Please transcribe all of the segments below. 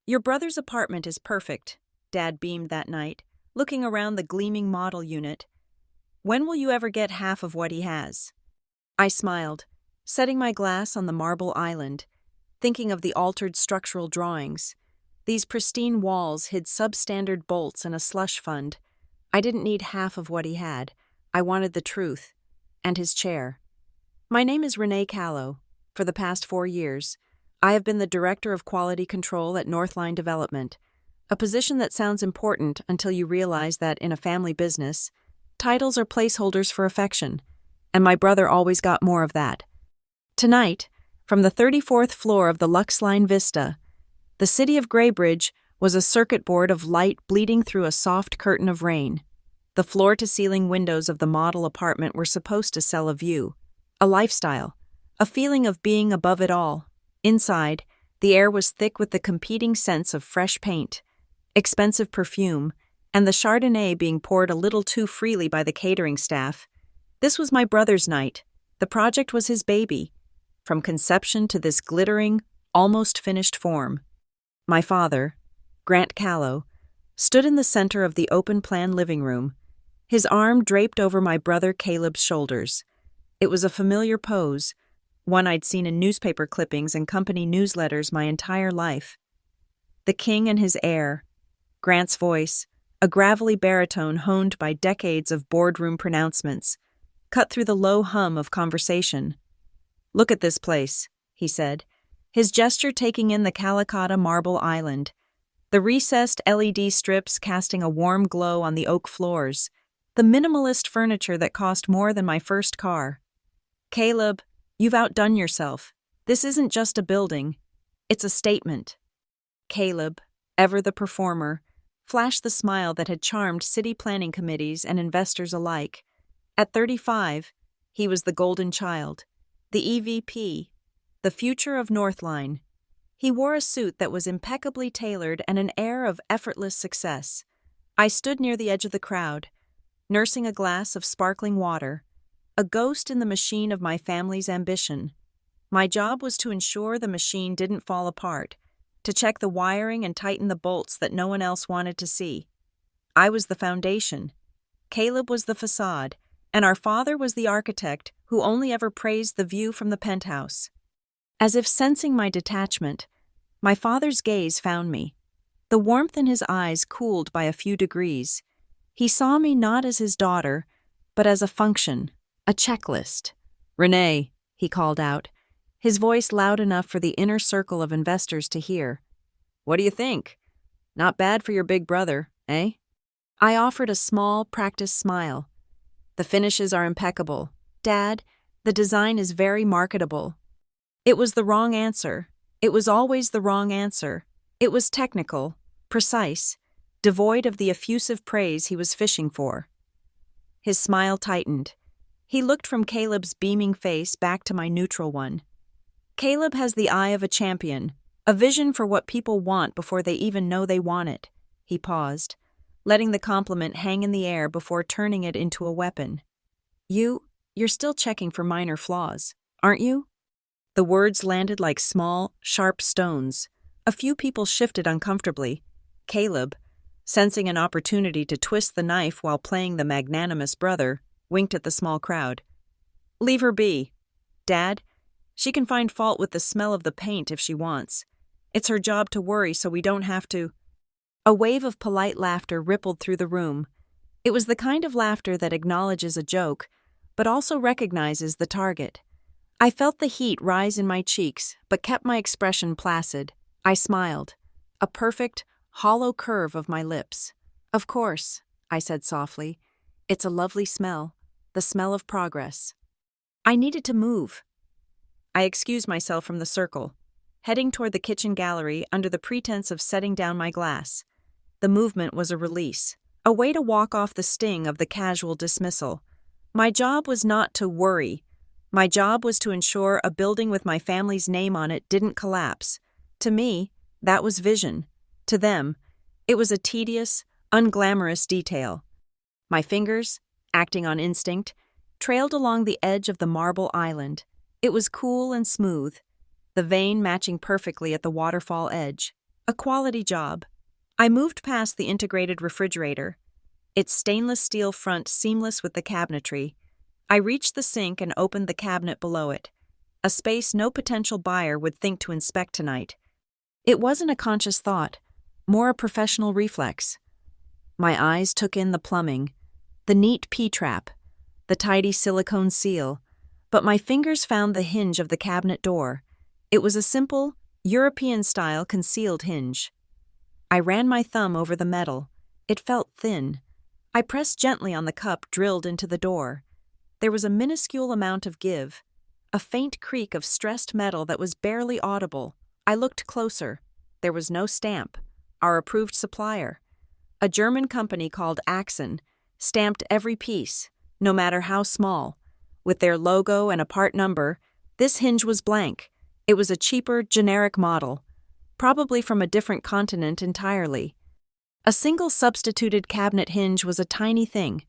Your brother's apartment is perfect, Dad beamed that night, looking around the gleaming model unit. When will you ever get half of what he has? I smiled, setting my glass on the marble island, thinking of the altered structural drawings. These pristine walls hid substandard bolts and a slush fund. I didn't need half of what he had. I wanted the truth. And his chair. My name is Renee Callow. For the past 4 years, I have been the Director of Quality Control at Northline Development, a position that sounds important until you realize that in a family business, titles are placeholders for affection, and my brother always got more of that. Tonight, from the 34th floor of the Luxline Vista, the city of Graybridge was a circuit board of light bleeding through a soft curtain of rain. The floor-to-ceiling windows of the model apartment were supposed to sell a view, a lifestyle, a feeling of being above it all. Inside, the air was thick with the competing scents of fresh paint, expensive perfume, and the Chardonnay being poured a little too freely by the catering staff. This was my brother's night. The project was his baby, from conception to this glittering, almost finished form. My father, Grant Callow, stood in the center of the open-plan living room, his arm draped over my brother Caleb's shoulders. It was a familiar pose, one I'd seen in newspaper clippings and company newsletters my entire life. The king and his heir, Grant's voice, a gravelly baritone honed by decades of boardroom pronouncements, cut through the low hum of conversation. "Look at this place," he said, his gesture taking in the Calicotta marble island, the recessed LED strips casting a warm glow on the oak floors, the minimalist furniture that cost more than my first car. "Caleb, you've outdone yourself. This isn't just a building. It's a statement." Caleb, ever the performer, flashed the smile that had charmed city planning committees and investors alike. At 35, he was the golden child, the EVP, the future of Northline. He wore a suit that was impeccably tailored and an air of effortless success. I stood near the edge of the crowd, nursing a glass of sparkling water, a ghost in the machine of my family's ambition. My job was to ensure the machine didn't fall apart, to check the wiring and tighten the bolts that no one else wanted to see. I was the foundation. Caleb was the facade, and our father was the architect who only ever praised the view from the penthouse. As if sensing my detachment, my father's gaze found me. The warmth in his eyes cooled by a few degrees. He saw me not as his daughter, but as a function, a checklist. "Renee," he called out, his voice loud enough for the inner circle of investors to hear. "What do you think? Not bad for your big brother, eh?" I offered a small, practiced smile. "The finishes are impeccable. Dad, the design is very marketable." It was the wrong answer. It was always the wrong answer. It was technical, precise, devoid of the effusive praise he was fishing for. His smile tightened. He looked from Caleb's beaming face back to my neutral one. Caleb has the eye of a champion, a vision for what people want before they even know they want it. He paused, letting the compliment hang in the air before turning it into a weapon. You're still checking for minor flaws, aren't you?" The words landed like small, sharp stones. A few people shifted uncomfortably. Caleb, sensing an opportunity to twist the knife while playing the magnanimous brother, winked at the small crowd. "Leave her be. Dad, she can find fault with the smell of the paint if she wants. It's her job to worry so we don't have to." A wave of polite laughter rippled through the room. It was the kind of laughter that acknowledges a joke, but also recognizes the target. I felt the heat rise in my cheeks, but kept my expression placid. I smiled, a perfect, hollow curve of my lips. "Of course," I said softly. "It's a lovely smell, the smell of progress." I needed to move. I excused myself from the circle, heading toward the kitchen gallery under the pretense of setting down my glass. The movement was a release, a way to walk off the sting of the casual dismissal. My job was not to worry. My job was to ensure a building with my family's name on it didn't collapse. To me, that was vision. To them, it was a tedious, unglamorous detail. My fingers, acting on instinct, trailed along the edge of the marble island. It was cool and smooth, the vein matching perfectly at the waterfall edge. A quality job. I moved past the integrated refrigerator, its stainless steel front seamless with the cabinetry. I reached the sink and opened the cabinet below it, a space no potential buyer would think to inspect tonight. It wasn't a conscious thought, more a professional reflex. My eyes took in the plumbing, the neat P-trap, the tidy silicone seal, but my fingers found the hinge of the cabinet door. It was a simple, European-style concealed hinge. I ran my thumb over the metal. It felt thin. I pressed gently on the cup drilled into the door. There was a minuscule amount of give, a faint creak of stressed metal that was barely audible. I looked closer. There was no stamp. Our approved supplier, a German company called Axon, stamped every piece, no matter how small. With their logo and a part number, this hinge was blank. It was a cheaper, generic model, probably from a different continent entirely. A single substituted cabinet hinge was a tiny thing,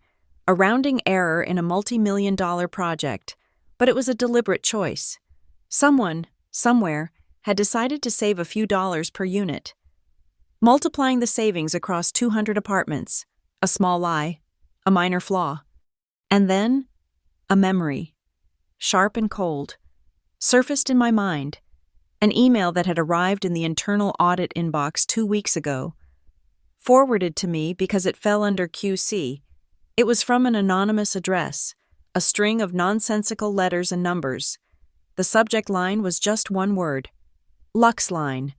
a rounding error in a multi-million-dollar project, but it was a deliberate choice. Someone, somewhere, had decided to save a few dollars per unit. Multiplying the savings across 200 apartments, a small lie, a minor flaw. And then, a memory, sharp and cold, surfaced in my mind, an email that had arrived in the internal audit inbox 2 weeks ago, forwarded to me because it fell under QC. It was from an anonymous address, a string of nonsensical letters and numbers. The subject line was just one word, Lux Line.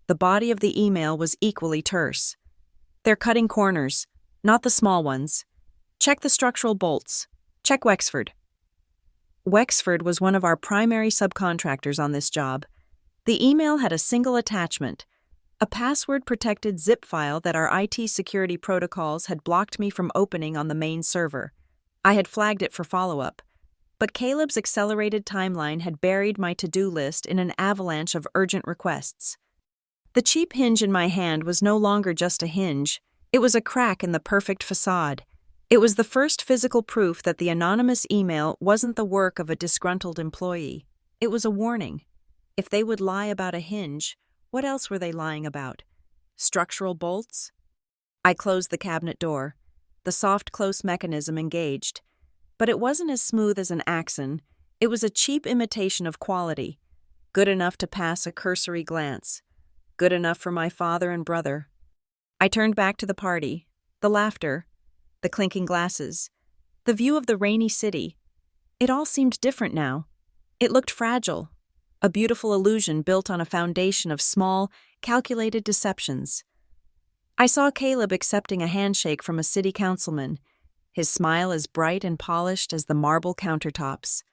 The body of the email was equally terse. They're cutting corners, not the small ones. Check the structural bolts. Check Wexford. Wexford was one of our primary subcontractors on this job. The email had a single attachment, a password-protected zip file that our IT security protocols had blocked me from opening on the main server. I had flagged it for follow-up, but Caleb's accelerated timeline had buried my to-do list in an avalanche of urgent requests. The cheap hinge in my hand was no longer just a hinge. It was a crack in the perfect facade. It was the first physical proof that the anonymous email wasn't the work of a disgruntled employee. It was a warning. If they would lie about a hinge, what else were they lying about? Structural bolts? I closed the cabinet door. The soft close mechanism engaged. But it wasn't as smooth as an Axon. It was a cheap imitation of quality. Good enough to pass a cursory glance. Good enough for my father and brother. I turned back to the party, the laughter, the clinking glasses, the view of the rainy city. It all seemed different now. It looked fragile, a beautiful illusion built on a foundation of small, calculated deceptions. I saw Caleb accepting a handshake from a city councilman, his smile as bright and polished as the marble countertops.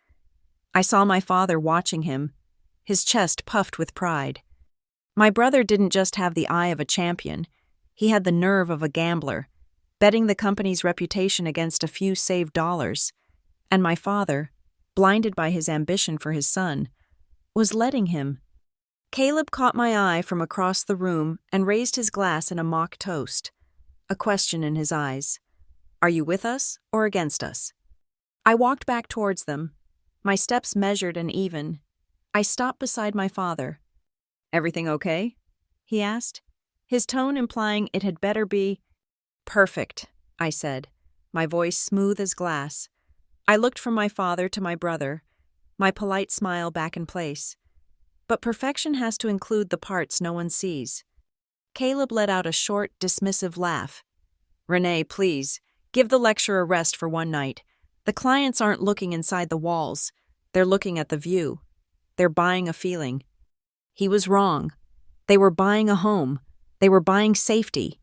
I saw my father watching him, his chest puffed with pride. My brother didn't just have the eye of a champion, he had the nerve of a gambler, betting the company's reputation against a few saved dollars. And my father, blinded by his ambition for his son, was letting him. Caleb caught my eye from across the room and raised his glass in a mock toast, a question in his eyes. Are you with us or against us? I walked back towards them, my steps measured and even. I stopped beside my father. Everything okay? He asked, his tone implying it had better be. Perfect, I said, my voice smooth as glass. I looked from my father to my brother, my polite smile back in place. But perfection has to include the parts no one sees. Caleb let out a short, dismissive laugh. Renee, please, give the lecture a rest for one night. The clients aren't looking inside the walls. They're looking at the view. They're buying a feeling. He was wrong. They were buying a home. They were buying safety.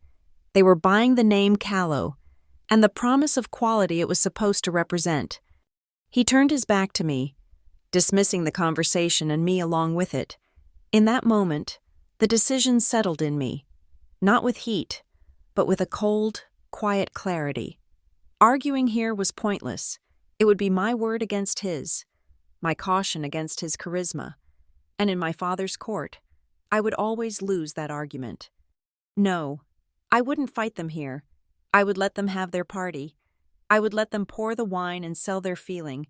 They were buying the name Callow, and the promise of quality it was supposed to represent. He turned his back to me, dismissing the conversation and me along with it. In that moment, the decision settled in me, not with heat, but with a cold, quiet clarity. Arguing here was pointless. It would be my word against his, my caution against his charisma, and in my father's court, I would always lose that argument. No, I wouldn't fight them here. I would let them have their party. I would let them pour the wine and sell their feeling.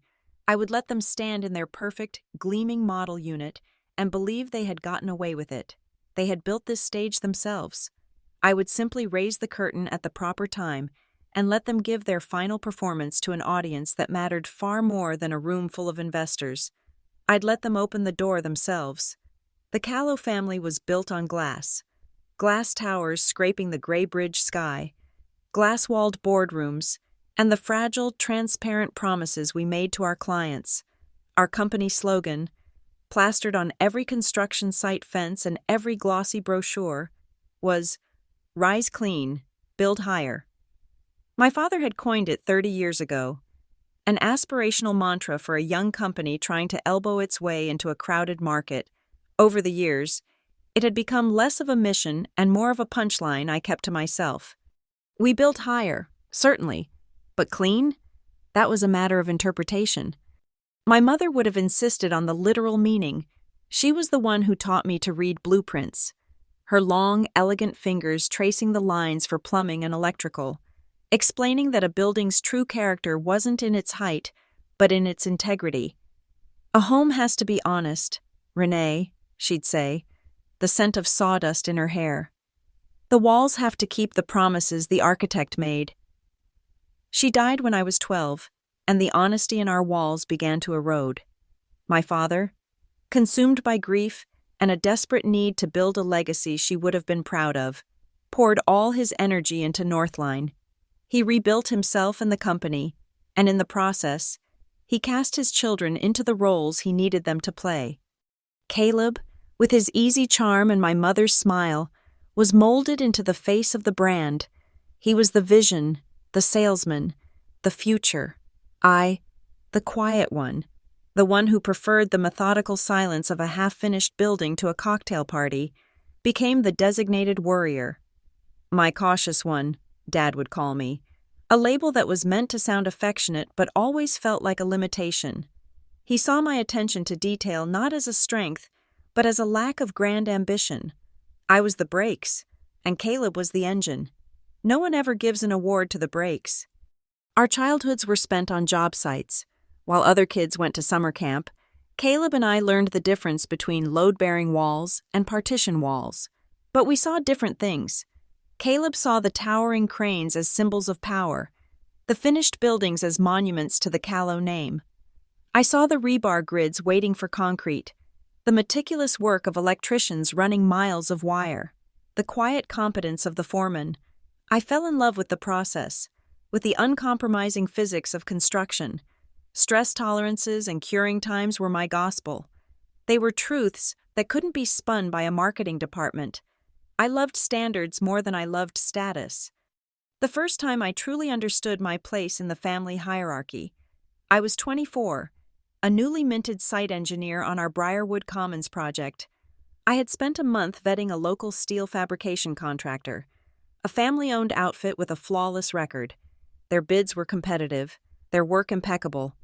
I would let them stand in their perfect, gleaming model unit and believe they had gotten away with it. they had built this stage themselves. I would simply raise the curtain at the proper time and let them give their final performance to an audience that mattered far more than a room full of investors. I'd let them open the door themselves. The Callow family was built on glass. Glass towers scraping the gray bridge sky, glass-walled boardrooms, and the fragile, transparent promises we made to our clients. Our company slogan, plastered on every construction site fence and every glossy brochure, was, "Rise clean, build higher." My father had coined it 30 years ago, an aspirational mantra for a young company trying to elbow its way into a crowded market. Over the years, it had become less of a mission and more of a punchline I kept to myself. We built higher, certainly, but clean? That was a matter of interpretation. My mother would have insisted on the literal meaning. She was the one who taught me to read blueprints, her long, elegant fingers tracing the lines for plumbing and electrical, explaining that a building's true character wasn't in its height, but in its integrity. "A home has to be honest, Renee," she'd say, the scent of sawdust in her hair. "The walls have to keep the promises the architect made." She died when I was 12, and the honesty in our walls began to erode. My father, consumed by grief and a desperate need to build a legacy she would have been proud of, poured all his energy into Northline. He rebuilt himself and the company, and in the process, he cast his children into the roles he needed them to play. Caleb, with his easy charm and my mother's smile, was molded into the face of the brand. He was the vision, the salesman, the future. I, the quiet one, the one who preferred the methodical silence of a half-finished building to a cocktail party, became the designated worrier. My cautious one, Dad would call me, a label that was meant to sound affectionate but always felt like a limitation. He saw my attention to detail not as a strength, but as a lack of grand ambition. I was the brakes, and Caleb was the engine. No one ever gives an award to the brakes. Our childhoods were spent on job sites. While other kids went to summer camp, Caleb and I learned the difference between load-bearing walls and partition walls. But we saw different things. Caleb saw the towering cranes as symbols of power, the finished buildings as monuments to the Callow name. I saw the rebar grids waiting for concrete, the meticulous work of electricians running miles of wire, the quiet competence of the foreman. I fell in love with the process, with the uncompromising physics of construction. Stress tolerances and curing times were my gospel. They were truths that couldn't be spun by a marketing department. I loved standards more than I loved status. The first time I truly understood my place in the family hierarchy, I was 24, a newly minted site engineer on our Briarwood Commons project. I had spent a month vetting a local steel fabrication contractor, a family-owned outfit with a flawless record. Their bids were competitive, their work impeccable.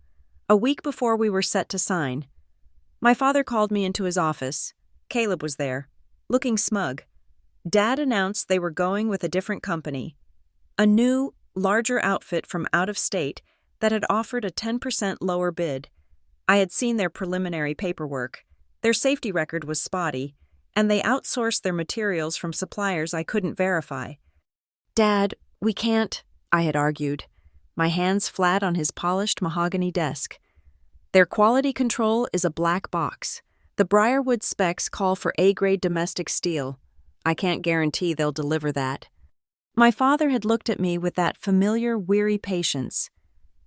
A week before we were set to sign, my father called me into his office. Caleb was there, looking smug. Dad announced they were going with a different company, a new, larger outfit from out of state that had offered a 10% lower bid. I had seen their preliminary paperwork. Their safety record was spotty, and they outsourced their materials from suppliers I couldn't verify. "Dad, we can't," I had argued, my hands flat on his polished mahogany desk. "Their quality control is a black box. The Briarwood specs call for A-grade domestic steel. I can't guarantee they'll deliver that." My father had looked at me with that familiar, weary patience.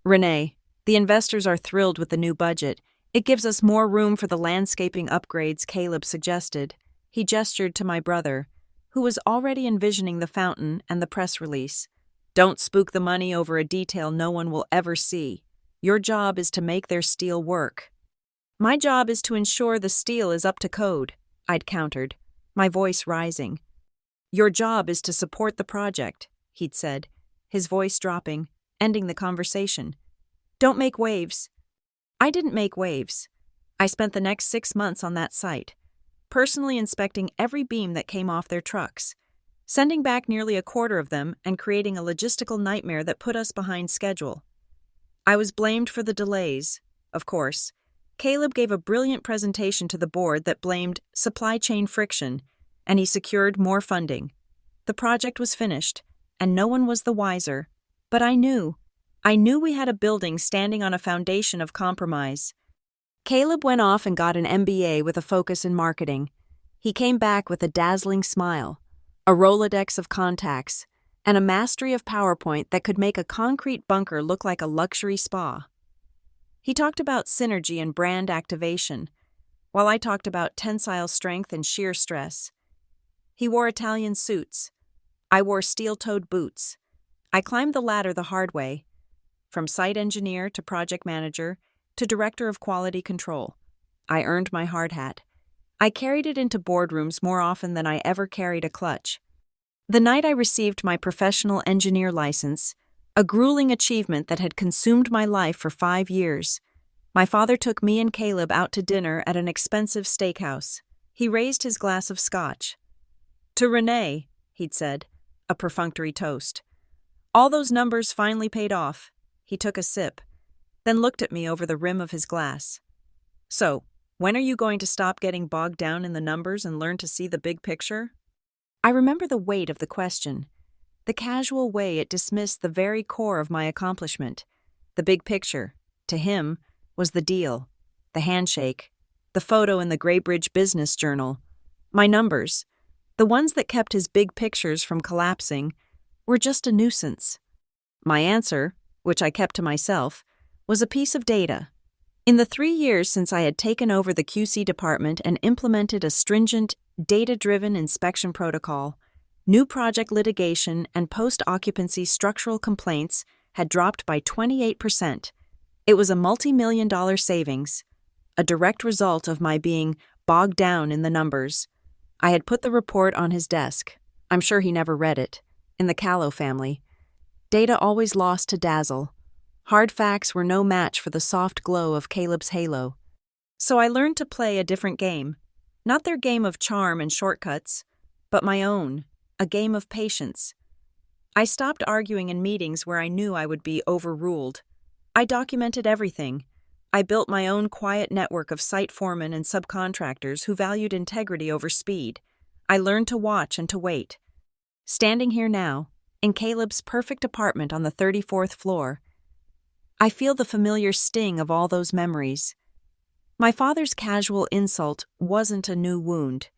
"Renee, the investors are thrilled with the new budget. It gives us more room for the landscaping upgrades Caleb suggested." He gestured to my brother, who was already envisioning the fountain and the press release. "Don't spook the money over a detail no one will ever see. Your job is to make their steel work." "My job is to ensure the steel is up to code," I'd countered, my voice rising. "Your job is to support the project," he'd said, his voice dropping, ending the conversation. "Don't make waves." I didn't make waves. I spent the next 6 months on that site, personally inspecting every beam that came off their trucks, sending back nearly a quarter of them and creating a logistical nightmare that put us behind schedule. I was blamed for the delays, of course. Caleb gave a brilliant presentation to the board that blamed supply chain friction. and he secured more funding. The project was finished, and no one was the wiser. But I knew we had a building standing on a foundation of compromise. Caleb went off and got an MBA with a focus in marketing. He came back with a dazzling smile, a Rolodex of contacts, and a mastery of PowerPoint that could make a concrete bunker look like a luxury spa. He talked about synergy and brand activation, while I talked about tensile strength and sheer stress. He wore Italian suits. I wore steel-toed boots. I climbed the ladder the hard way, from site engineer to project manager to director of quality control. I earned my hard hat. I carried it into boardrooms more often than I ever carried a clutch. The night I received my professional engineer license, a grueling achievement that had consumed my life for 5 years, my father took me and Caleb out to dinner at an expensive steakhouse. He raised his glass of scotch. "To Renee," he'd said, a perfunctory toast. All those numbers finally paid off. He took a sip, then looked at me over the rim of his glass. "So, when are you going to stop getting bogged down in the numbers and learn to see the big picture?" I remember the weight of the question, the casual way it dismissed the very core of my accomplishment. The big picture, to him, was the deal, the handshake, the photo in the Graybridge Business Journal. My numbers, the ones that kept his big pictures from collapsing, were just a nuisance. My answer, which I kept to myself, was a piece of data. In the 3 years since I had taken over the QC department and implemented a stringent, data-driven inspection protocol, new project litigation and post-occupancy structural complaints had dropped by 28%. It was a multi-million-dollar savings, a direct result of my being bogged down in the numbers. I had put the report on his desk. I'm sure he never read it. In the Callow family, data always lost to dazzle. Hard facts were no match for the soft glow of Caleb's halo. So I learned to play a different game. Not their game of charm and shortcuts, but my own, a game of patience. I stopped arguing in meetings where I knew I would be overruled. I documented everything. I built my own quiet network of site foremen and subcontractors who valued integrity over speed. I learned to watch and to wait. Standing here now, in Caleb's perfect apartment on the 34th floor, I feel the familiar sting of all those memories. My father's casual insult wasn't a new wound.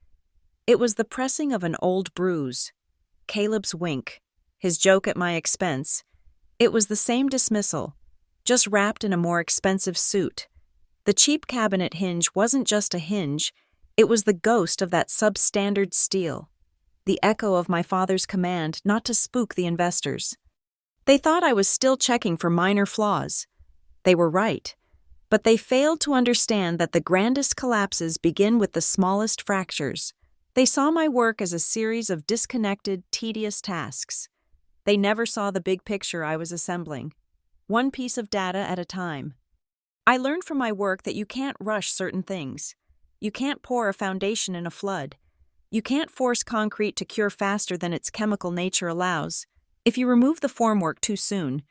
It was the pressing of an old bruise. Caleb's wink, his joke at my expense, it was the same dismissal, just wrapped in a more expensive suit. The cheap cabinet hinge wasn't just a hinge, it was the ghost of that substandard steel, the echo of my father's command not to spook the investors. They thought I was still checking for minor flaws. They were right, but they failed to understand that the grandest collapses begin with the smallest fractures. They saw my work as a series of disconnected, tedious tasks. They never saw the big picture I was assembling, one piece of data at a time. I learned from my work that you can't rush certain things. You can't pour a foundation in a flood. You can't force concrete to cure faster than its chemical nature allows. If you remove the formwork too soon,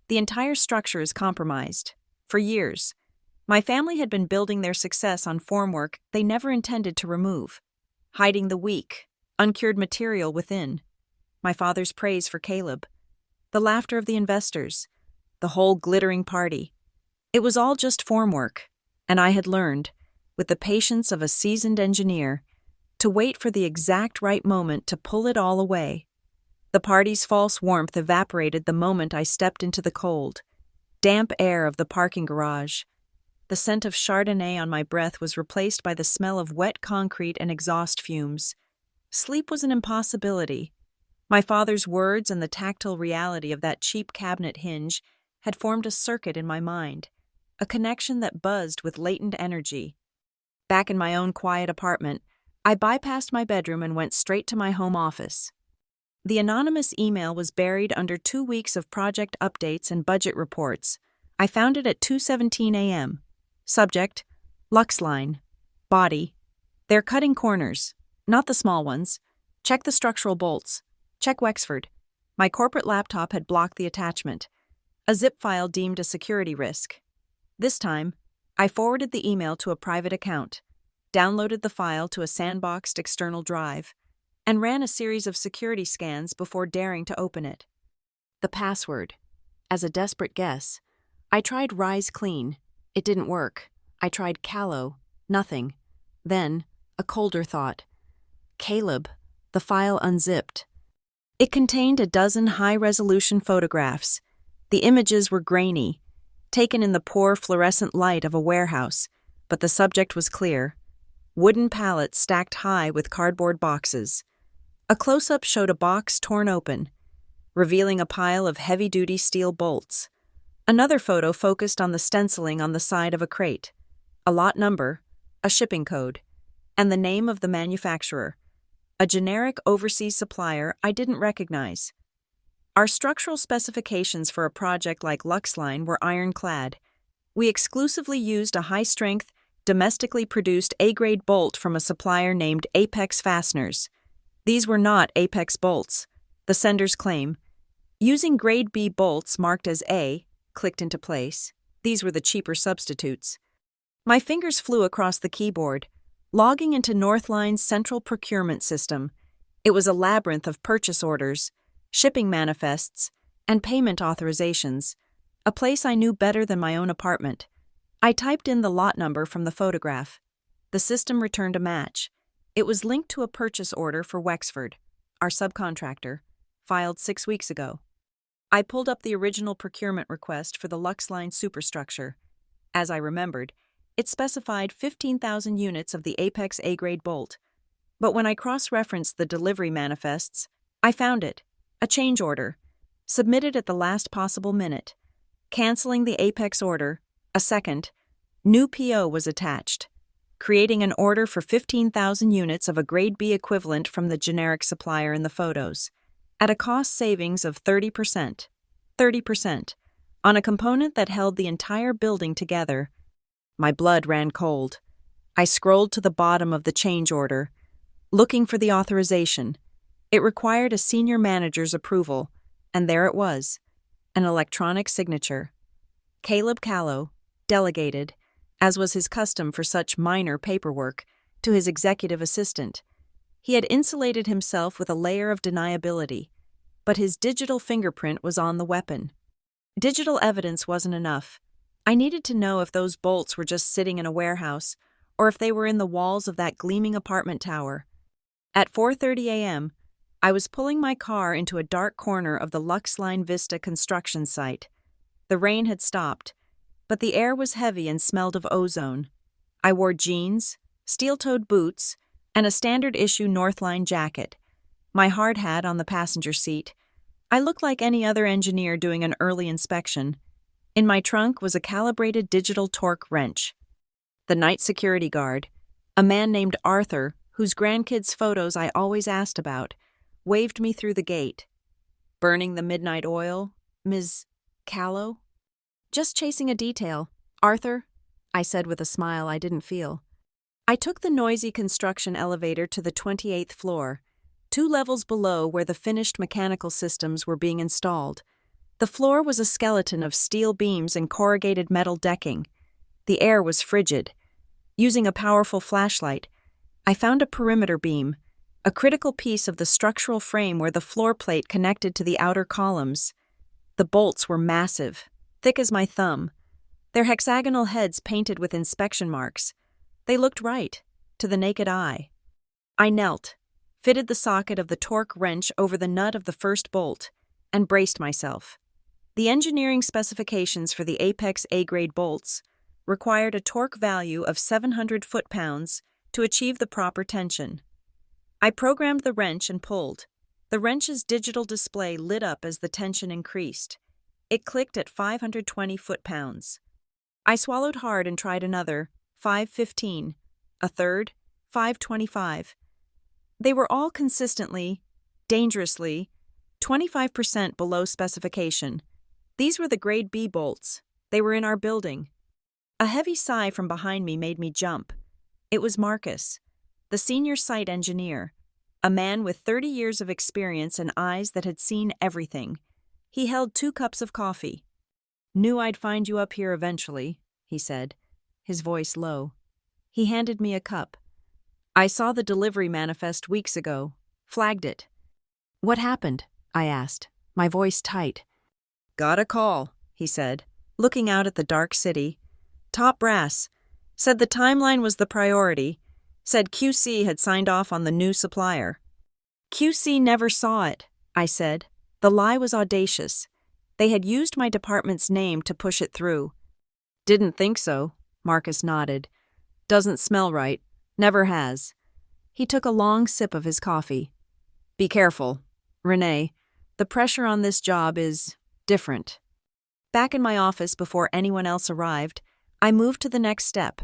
the entire structure is compromised. For years, my family had been building their success on formwork they never intended to remove, hiding the weak, uncured material within. My father's praise for Caleb, the laughter of the investors, the whole glittering party. It was all just formwork, and I had learned, with the patience of a seasoned engineer, to wait for the exact right moment to pull it all away. The party's false warmth evaporated the moment I stepped into the cold, damp air of the parking garage. The scent of Chardonnay on my breath was replaced by the smell of wet concrete and exhaust fumes. Sleep was an impossibility. My father's words and the tactile reality of that cheap cabinet hinge had formed a circuit in my mind, a connection that buzzed with latent energy. Back in my own quiet apartment, I bypassed my bedroom and went straight to my home office. The anonymous email was buried under 2 weeks of project updates and budget reports. I found it at 2:17 a.m. Subject, Luxline. Body, they're cutting corners, not the small ones. Check the structural bolts. Check Wexford. My corporate laptop had blocked the attachment. A zip file deemed a security risk. This time, I forwarded the email to a private account, downloaded the file to a sandboxed external drive, and ran a series of security scans before daring to open it. The password. As a desperate guess, I tried Rise Clean. It didn't work. I tried Callow. Nothing. Then, a colder thought. Caleb. The file unzipped. It contained a dozen high-resolution photographs. The images were grainy, taken in the poor fluorescent light of a warehouse, but the subject was clear. Wooden pallets stacked high with cardboard boxes. A close-up showed a box torn open, revealing a pile of heavy-duty steel bolts. Another photo focused on the stenciling on the side of a crate, a lot number, a shipping code, and the name of the manufacturer, a generic overseas supplier I didn't recognize. Our structural specifications for a project like Luxline were ironclad. We exclusively used a high-strength, domestically produced A-grade bolt from a supplier named Apex Fasteners. These were not Apex bolts, the sender's claim. Using grade B bolts marked as A, clicked into place. These were the cheaper substitutes. My fingers flew across the keyboard, logging into Northline's central procurement system. It was a labyrinth of purchase orders, shipping manifests, and payment authorizations, a place I knew better than my own apartment. I typed in the lot number from the photograph. The system returned a match. It was linked to a purchase order for Wexford, our subcontractor, filed 6 weeks ago. I pulled up the original procurement request for the Luxline superstructure. As I remembered, it specified 15,000 units of the Apex A-grade bolt. But when I cross-referenced the delivery manifests, I found it, a change order, submitted at the last possible minute. Canceling the Apex order, a second, new PO was attached, creating an order for 15,000 units of a grade B equivalent from the generic supplier in the photos, at a cost savings of 30%, on a component that held the entire building together. My blood ran cold. I scrolled to the bottom of the change order, looking for the authorization. It required a senior manager's approval, and there it was, an electronic signature. Caleb Callow, delegated, as was his custom for such minor paperwork, to his executive assistant. He had insulated himself with a layer of deniability, but his digital fingerprint was on the weapon. Digital evidence wasn't enough. I needed to know if those bolts were just sitting in a warehouse, or if they were in the walls of that gleaming apartment tower. At 4:30 a.m., I was pulling my car into a dark corner of the Luxline Vista construction site. The rain had stopped, but the air was heavy and smelled of ozone. I wore jeans, steel-toed boots, and a standard-issue Northline jacket, my hard hat on the passenger seat. I looked like any other engineer doing an early inspection. In my trunk was a calibrated digital torque wrench. The night security guard, a man named Arthur, whose grandkids' photos I always asked about, waved me through the gate. "Burning the midnight oil, Ms. Callow?" "Just chasing a detail, Arthur," I said with a smile I didn't feel. I took the noisy construction elevator to the 28th floor, 2 levels below where the finished mechanical systems were being installed. The floor was a skeleton of steel beams and corrugated metal decking. The air was frigid. Using a powerful flashlight, I found a perimeter beam, a critical piece of the structural frame where the floor plate connected to the outer columns. The bolts were massive, thick as my thumb, their hexagonal heads painted with inspection marks. They looked right, to the naked eye. I knelt, fitted the socket of the torque wrench over the nut of the first bolt, and braced myself. The engineering specifications for the Apex A-grade bolts required a torque value of 700 foot-pounds to achieve the proper tension. I programmed the wrench and pulled. The wrench's digital display lit up as the tension increased. It clicked at 520 foot-pounds. I swallowed hard and tried another, 515, a third, 525. They were all consistently, dangerously, 25% below specification. These were the grade B bolts. They were in our building. A heavy sigh from behind me made me jump. It was Marcus, the senior site engineer, a man with 30 years of experience and eyes that had seen everything. He held 2 cups of coffee. "Knew I'd find you up here eventually," he said, his voice low. He handed me a cup. "I saw the delivery manifest weeks ago. flagged it. "What happened?" I asked, my voice tight. "Got a call," he said, looking out at the dark city. "Top brass. Said the timeline was the priority. Said QC had signed off on the new supplier." "QC never saw it," I said. The lie was audacious. They had used my department's name to push it through. "Didn't think so," Marcus nodded. "Doesn't smell right. Never has." He took a long sip of his coffee. "Be careful, Renee. The pressure on this job is different." Back in my office before anyone else arrived, I moved to the next step.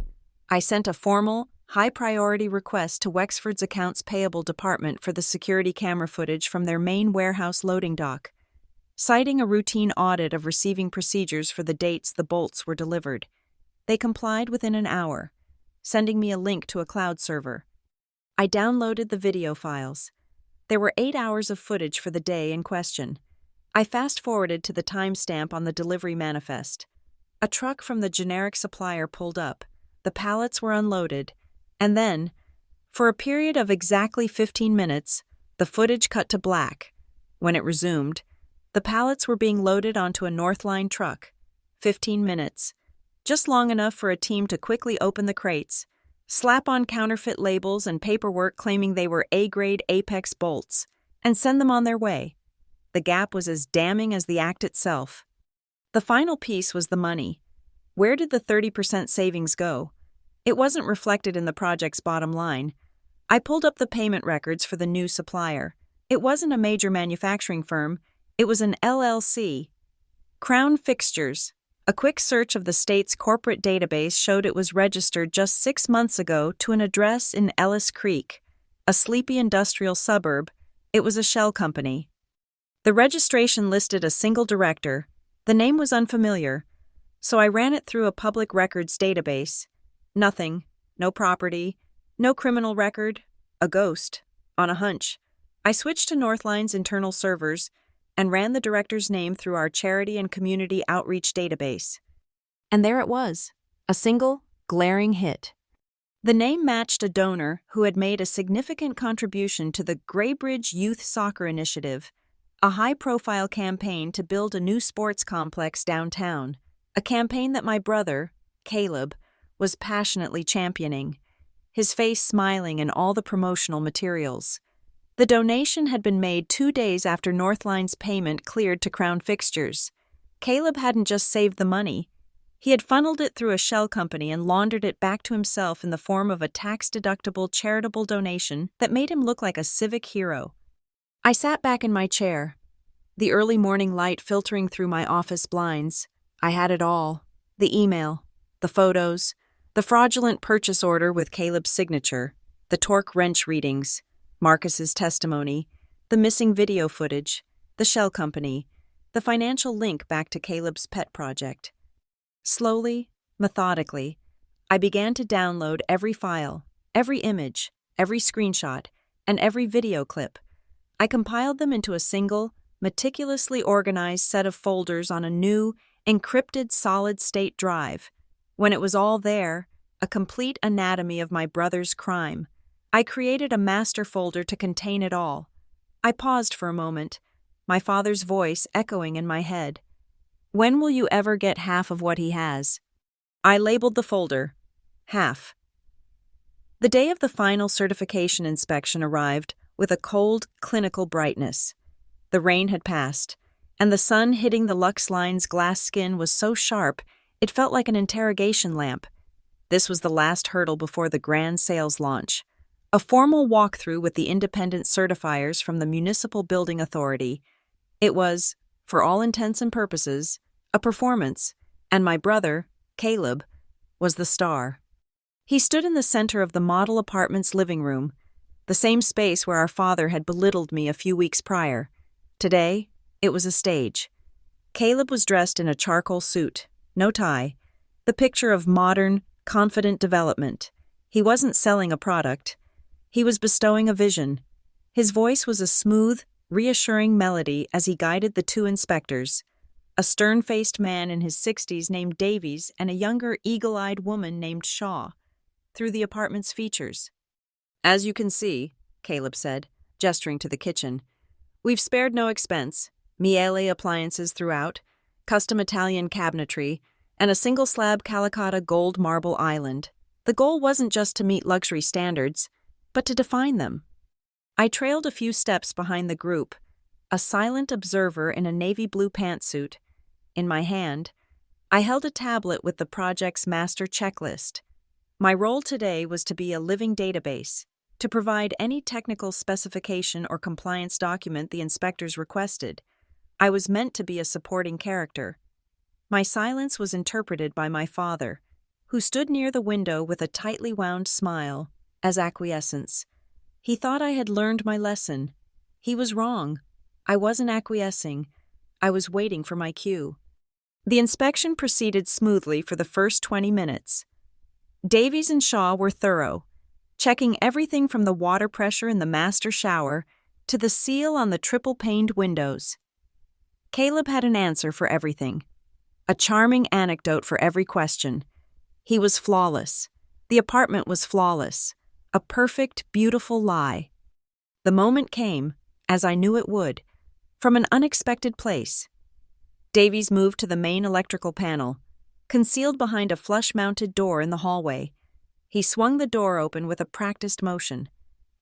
I sent a formal, high-priority request to Wexford's Accounts Payable Department for the security camera footage from their main warehouse loading dock, citing a routine audit of receiving procedures for the dates the bolts were delivered. They complied within an hour, sending me a link to a cloud server. I downloaded the video files. There were 8 hours of footage for the day in question. I fast-forwarded to the timestamp on the delivery manifest. A truck from the generic supplier pulled up, the pallets were unloaded, and then, for a period of exactly 15 minutes, the footage cut to black. When it resumed, the pallets were being loaded onto a Northline truck. 15 minutes. Just long enough for a team to quickly open the crates, slap on counterfeit labels and paperwork claiming they were A-grade Apex bolts, and send them on their way. The gap was as damning as the act itself. The final piece was the money. Where did the 30% savings go? It wasn't reflected in the project's bottom line. I pulled up the payment records for the new supplier. It wasn't a major manufacturing firm. It was an LLC. Crown Fixtures. A quick search of the state's corporate database showed it was registered just 6 months ago to an address in Ellis Creek, a sleepy industrial suburb. It was a shell company. The registration listed a single director. The name was unfamiliar, so I ran it through a public records database. Nothing. No property. No criminal record. A ghost. On a hunch. I switched to Northline's internal servers and ran the director's name through our charity and community outreach database. And there it was. A single, glaring hit. The name matched a donor who had made a significant contribution to the Graybridge Youth Soccer Initiative, a high-profile campaign to build a new sports complex downtown, a campaign that my brother, Caleb, was passionately championing, his face smiling in all the promotional materials. The donation had been made 2 days after Northline's payment cleared to Crown Fixtures. Caleb hadn't just saved the money. He had funneled it through a shell company and laundered it back to himself in the form of a tax-deductible charitable donation that made him look like a civic hero. I sat back in my chair, the early morning light filtering through my office blinds. I had it all. The email, the photos, the fraudulent purchase order with Caleb's signature, the torque wrench readings, Marcus's testimony, the missing video footage, the shell company, the financial link back to Caleb's pet project. Slowly, methodically, I began to download every file, every image, every screenshot, and every video clip. I compiled them into a single, meticulously organized set of folders on a new, encrypted solid-state drive. When it was all there, a complete anatomy of my brother's crime, I created a master folder to contain it all. I paused for a moment, my father's voice echoing in my head. "When will you ever get half of what he has?" I labeled the folder, half. The day of the final certification inspection arrived with a cold, clinical brightness. The rain had passed, and the sun hitting the Lux Line's glass skin was so sharp it felt like an interrogation lamp. This was the last hurdle before the grand sales launch. A formal walkthrough with the independent certifiers from the Municipal Building Authority. It was, for all intents and purposes, a performance, and my brother, Caleb, was the star. He stood in the center of the model apartment's living room, the same space where our father had belittled me a few weeks prior. Today, it was a stage. Caleb was dressed in a charcoal suit, no tie, the picture of modern, confident development. He wasn't selling a product. He was bestowing a vision. His voice was a smooth, reassuring melody as he guided the 2 inspectors, a stern-faced man in his 60s named Davies and a younger, eagle-eyed woman named Shaw, through the apartment's features. "As you can see," Caleb said, gesturing to the kitchen. "We've spared no expense. Miele appliances throughout, custom Italian cabinetry, and a single-slab Calicotta gold marble island. The goal wasn't just to meet luxury standards, but to define them." I trailed a few steps behind the group, a silent observer in a navy blue pantsuit. In my hand, I held a tablet with the project's master checklist. My role today was to be a living database, to provide any technical specification or compliance document the inspectors requested. I was meant to be a supporting character. My silence was interpreted by my father, who stood near the window with a tightly wound smile, as acquiescence. He thought I had learned my lesson. He was wrong. I wasn't acquiescing. I was waiting for my cue. The inspection proceeded smoothly for the first 20 minutes. Davies and Shaw were thorough, checking everything from the water pressure in the master shower to the seal on the triple-paned windows. Caleb had an answer for everything, a charming anecdote for every question. He was flawless. The apartment was flawless, a perfect, beautiful lie. The moment came, as I knew it would, from an unexpected place. Davies moved to the main electrical panel, concealed behind a flush-mounted door in the hallway. He swung the door open with a practiced motion.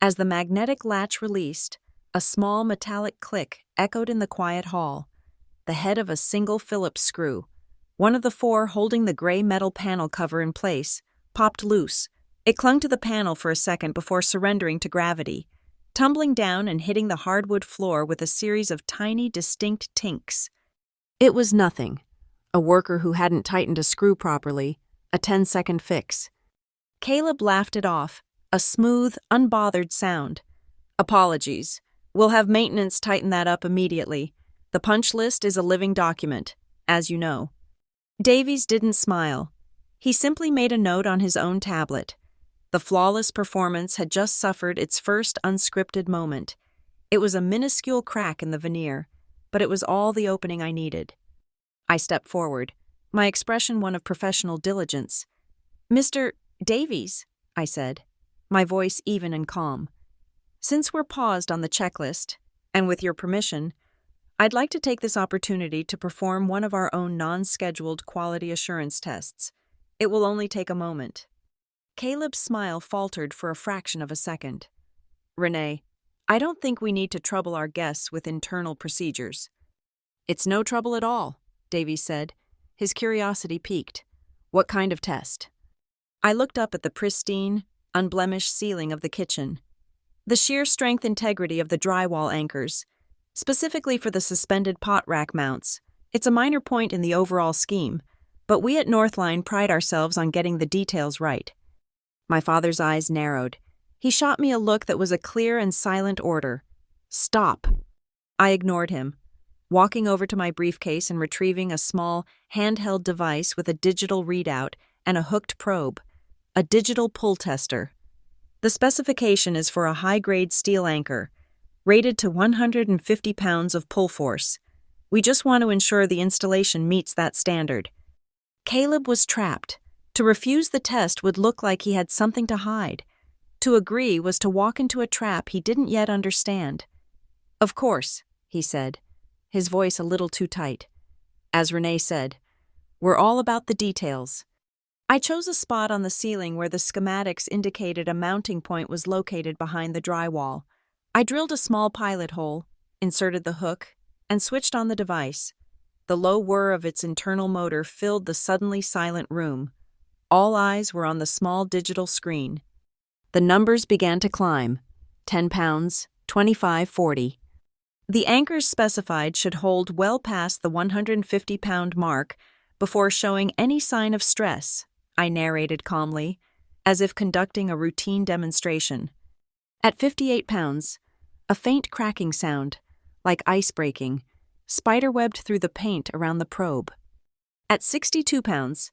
As the magnetic latch released, a small metallic click echoed in the quiet hall. The head of a single Phillips screw, one of the four holding the gray metal panel cover in place, popped loose. It clung to the panel for a second before surrendering to gravity, tumbling down and hitting the hardwood floor with a series of tiny, distinct tinks. It was nothing. A worker who hadn't tightened a screw properly, a 10-second fix. Caleb laughed it off, a smooth, unbothered sound. "Apologies. We'll have maintenance tighten that up immediately. The punch list is a living document, as you know." Davies didn't smile. He simply made a note on his own tablet. The flawless performance had just suffered its first unscripted moment. It was a minuscule crack in the veneer, but it was all the opening I needed. I stepped forward, my expression one of professional diligence. "Mr. Davies," I said, my voice even and calm. "Since we're paused on the checklist, and with your permission, I'd like to take this opportunity to perform one of our own non-scheduled quality assurance tests. It will only take a moment." Caleb's smile faltered for a fraction of a second. "Renee, I don't think we need to trouble our guests with internal procedures." "It's no trouble at all," Davies said, his curiosity piqued. "What kind of test?" I looked up at the pristine, unblemished ceiling of the kitchen. The sheer strength integrity of the drywall anchors, specifically for the suspended pot rack mounts. It's a minor point in the overall scheme, but we at Northline pride ourselves on getting the details right. My father's eyes narrowed. He shot me a look that was a clear and silent order. "Stop." I ignored him, walking over to my briefcase and retrieving a small, handheld device with a digital readout and a hooked probe, a digital pull tester. The specification is for a high-grade steel anchor, rated to 150 pounds of pull force. We just want to ensure the installation meets that standard. Caleb was trapped. To refuse the test would look like he had something to hide. To agree was to walk into a trap he didn't yet understand. "Of course," he said, his voice a little too tight. "As Renee said, we're all about the details." I chose a spot on the ceiling where the schematics indicated a mounting point was located behind the drywall. I drilled a small pilot hole, inserted the hook, and switched on the device. The low whir of its internal motor filled the suddenly silent room. All eyes were on the small digital screen. The numbers began to climb. 10 pounds, 25, 40. The anchors specified should hold well past the 150-pound mark before showing any sign of stress, I narrated calmly, as if conducting a routine demonstration. At 58 pounds, a faint cracking sound, like ice breaking, spiderwebbed through the paint around the probe. At 62 pounds,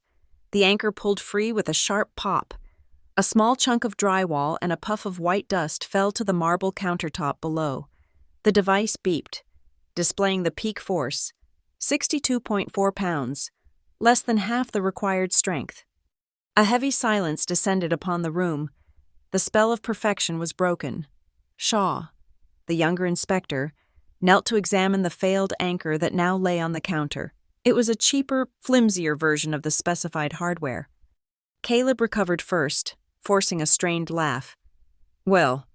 the anchor pulled free with a sharp pop. A small chunk of drywall and a puff of white dust fell to the marble countertop below. The device beeped, displaying the peak force, 62.4 pounds, less than half the required strength. A heavy silence descended upon the room. The spell of perfection was broken. "Shaw," the younger inspector, knelt to examine the failed anchor that now lay on the counter. It was a cheaper, flimsier version of the specified hardware. Caleb recovered first, forcing a strained laugh. Well,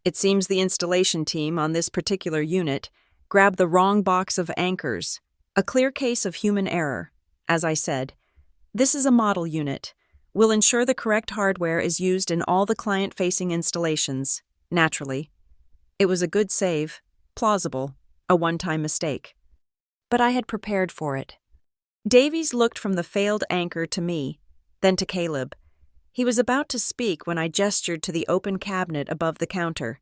it seems the installation team on this particular unit grabbed the wrong box of anchors, a clear case of human error. As I said, this is a model unit. We'll ensure the correct hardware is used in all the client-facing installations, naturally. It was a good save, plausible, a one-time mistake. But I had prepared for it. Davies looked from the failed anchor to me, then to Caleb. He was about to speak when I gestured to the open cabinet above the counter.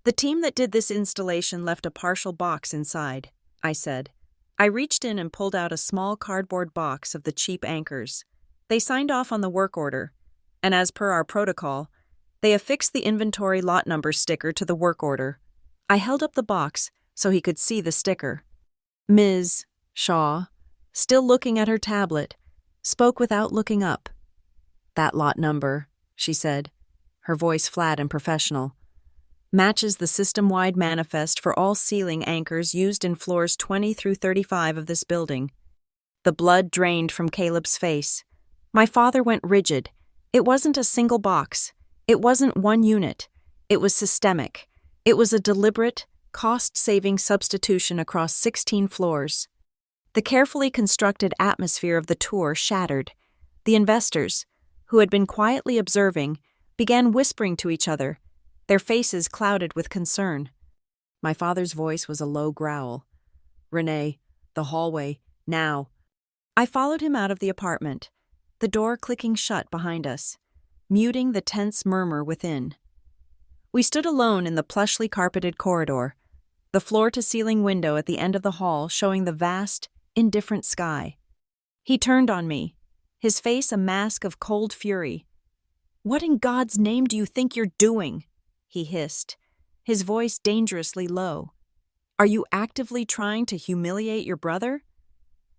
The team that did this installation left a partial box inside, I said. I reached in and pulled out a small cardboard box of the cheap anchors. They signed off on the work order, and as per our protocol, they affixed the inventory lot number sticker to the work order. I held up the box so he could see the sticker. Ms. Shaw, still looking at her tablet, spoke without looking up. That lot number, she said, her voice flat and professional, matches the system-wide manifest for all ceiling anchors used in floors 20 through 35 of this building. The blood drained from Caleb's face. My father went rigid. It wasn't a single box. It wasn't one unit. It was systemic. It was a deliberate, cost-saving substitution across 16 floors. The carefully constructed atmosphere of the tour shattered. The investors, who had been quietly observing, began whispering to each other, their faces clouded with concern. My father's voice was a low growl. "Renee, the hallway, now." I followed him out of the apartment, the door clicking shut behind us, muting the tense murmur within. We stood alone in the plushly carpeted corridor, the floor-to-ceiling window at the end of the hall showing the vast, indifferent sky. He turned on me, his face a mask of cold fury. "What in God's name do you think you're doing?" he hissed, his voice dangerously low. "Are you actively trying to humiliate your brother?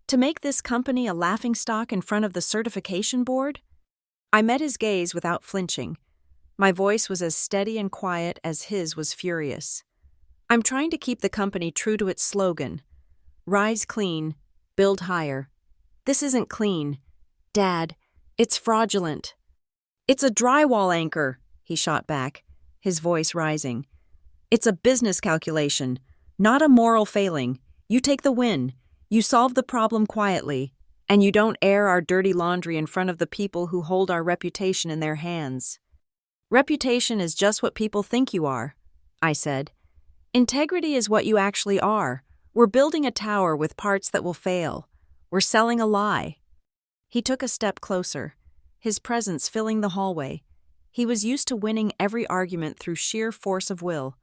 To make this company a laughingstock in front of the certification board?" I met his gaze without flinching. My voice was as steady and quiet as his was furious. "I'm trying to keep the company true to its slogan. Rise clean, build higher. This isn't clean. Dad, it's fraudulent." "It's a drywall anchor," he shot back, his voice rising. "It's a business calculation, not a moral failing. You take the win. You solve the problem quietly, and you don't air our dirty laundry in front of the people who hold our reputation in their hands." "Reputation is just what people think you are," I said. "Integrity is what you actually are. We're building a tower with parts that will fail. We're selling a lie." He took a step closer, his presence filling the hallway. He was used to winning every argument through sheer force of will.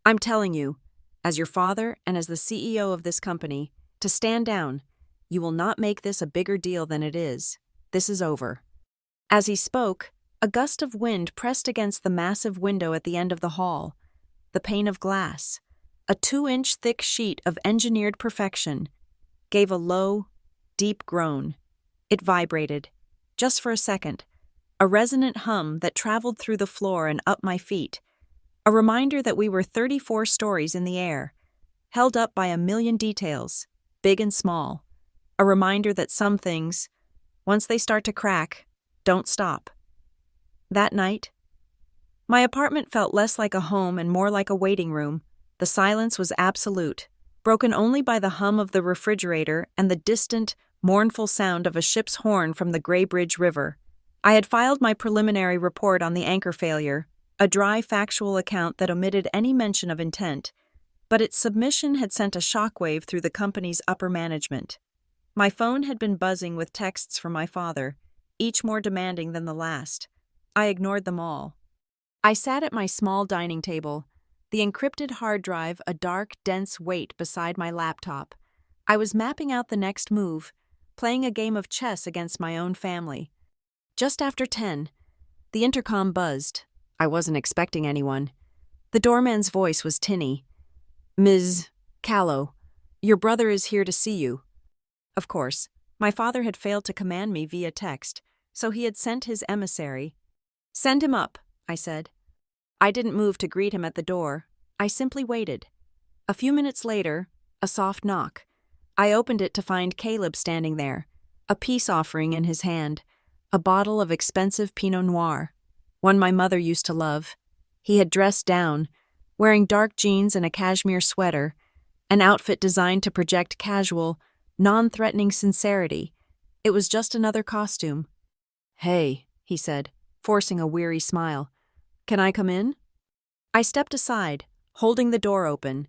"I'm telling you, as your father and as the CEO of this company, to stand down. You will not make this a bigger deal than it is. This is over." As he spoke, a gust of wind pressed against the massive window at the end of the hall. The pane of glass, a 2-inch thick sheet of engineered perfection, gave a low, deep groan. It vibrated, just for a second, a resonant hum that traveled through the floor and up my feet, a reminder that we were 34 stories in the air, held up by a million details, big and small, a reminder that some things, once they start to crack, don't stop. That night, my apartment felt less like a home and more like a waiting room. The silence was absolute, broken only by the hum of the refrigerator and the distant, mournful sound of a ship's horn from the Grey Bridge River. I had filed my preliminary report on the anchor failure, a dry factual account that omitted any mention of intent, but its submission had sent a shockwave through the company's upper management. My phone had been buzzing with texts from my father, each more demanding than the last. I ignored them all. I sat at my small dining table, the encrypted hard drive a dark, dense weight beside my laptop. I was mapping out the next move, playing a game of chess against my own family. Just after 10, the intercom buzzed. I wasn't expecting anyone. The doorman's voice was tinny. "Ms. Callow, your brother is here to see you." Of course, my father had failed to command me via text, so he had sent his emissary. "Send him up," I said. I didn't move to greet him at the door. I simply waited. A few minutes later, a soft knock. I opened it to find Caleb standing there, a peace offering in his hand, a bottle of expensive Pinot Noir, one my mother used to love. He had dressed down, wearing dark jeans and a cashmere sweater, an outfit designed to project casual, non-threatening sincerity. It was just another costume. "Hey," he said, forcing a weary smile. "Can I come in?" I stepped aside, holding the door open.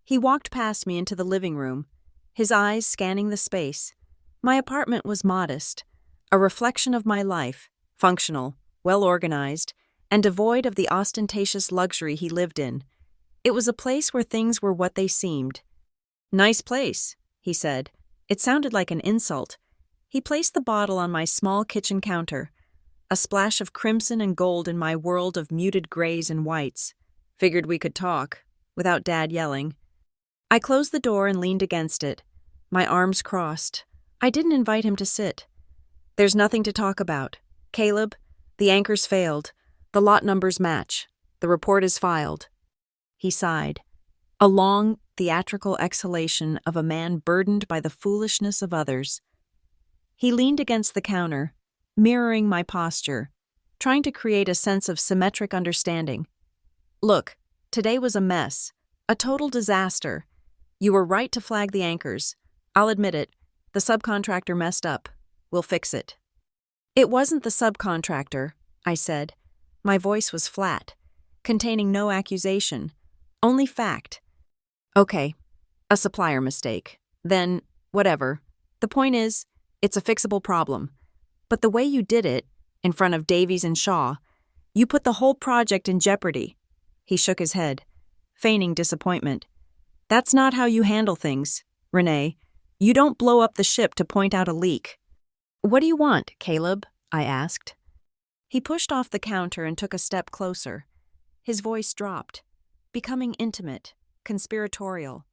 He walked past me into the living room, his eyes scanning the space. My apartment was modest, a reflection of my life, functional, well-organized, and devoid of the ostentatious luxury he lived in. It was a place where things were what they seemed. "Nice place," he said. It sounded like an insult. He placed the bottle on my small kitchen counter, a splash of crimson and gold in my world of muted grays and whites. "Figured we could talk, without Dad yelling." I closed the door and leaned against it, my arms crossed. I didn't invite him to sit. "There's nothing to talk about. Caleb, the anchors failed. The lot numbers match. The report is filed." He sighed, a long, theatrical exhalation of a man burdened by the foolishness of others. He leaned against the counter, mirroring my posture, trying to create a sense of symmetric understanding. "Look, today was a mess, a total disaster. You were right to flag the anchors. I'll admit it, the subcontractor messed up. We'll fix it." "It wasn't the subcontractor," I said. My voice was flat, containing no accusation, only fact. "Okay, a supplier mistake. Then, whatever. The point is, it's a fixable problem. But the way you did it, in front of Davies and Shaw, you put the whole project in jeopardy." He shook his head, feigning disappointment. "That's not how you handle things, Renee. You don't blow up the ship to point out a leak." "What do you want, Caleb?" I asked. He pushed off the counter and took a step closer. His voice dropped, becoming intimate, conspiratorial.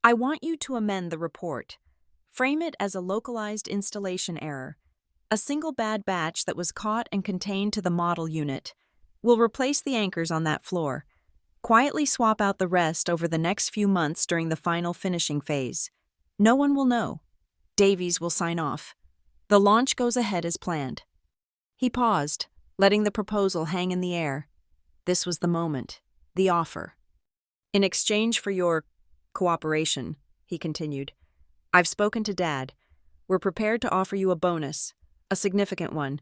"I want you to amend the report. Frame it as a localized installation error. A single bad batch that was caught and contained to the model unit. We'll replace the anchors on that floor. Quietly swap out the rest over the next few months during the final finishing phase. No one will know. Davies will sign off. The launch goes ahead as planned." He paused, letting the proposal hang in the air. This was the moment, the offer. "In exchange for your cooperation," he continued, "I've spoken to Dad. We're prepared to offer you a bonus, a significant one,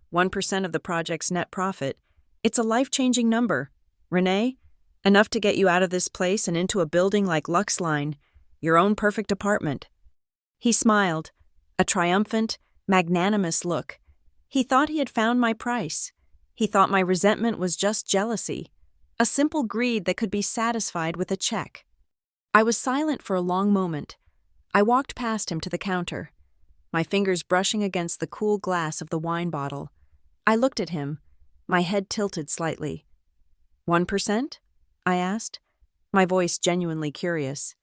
1% of the project's net profit. It's a life-changing number. Renee, enough to get you out of this place and into a building like Luxline, your own perfect apartment." He smiled, a triumphant, magnanimous look. He thought he had found my price. He thought my resentment was just jealousy, a simple greed that could be satisfied with a check. I was silent for a long moment. I walked past him to the counter, my fingers brushing against the cool glass of the wine bottle. I looked at him, my head tilted slightly. 1%? I asked, my voice genuinely curious.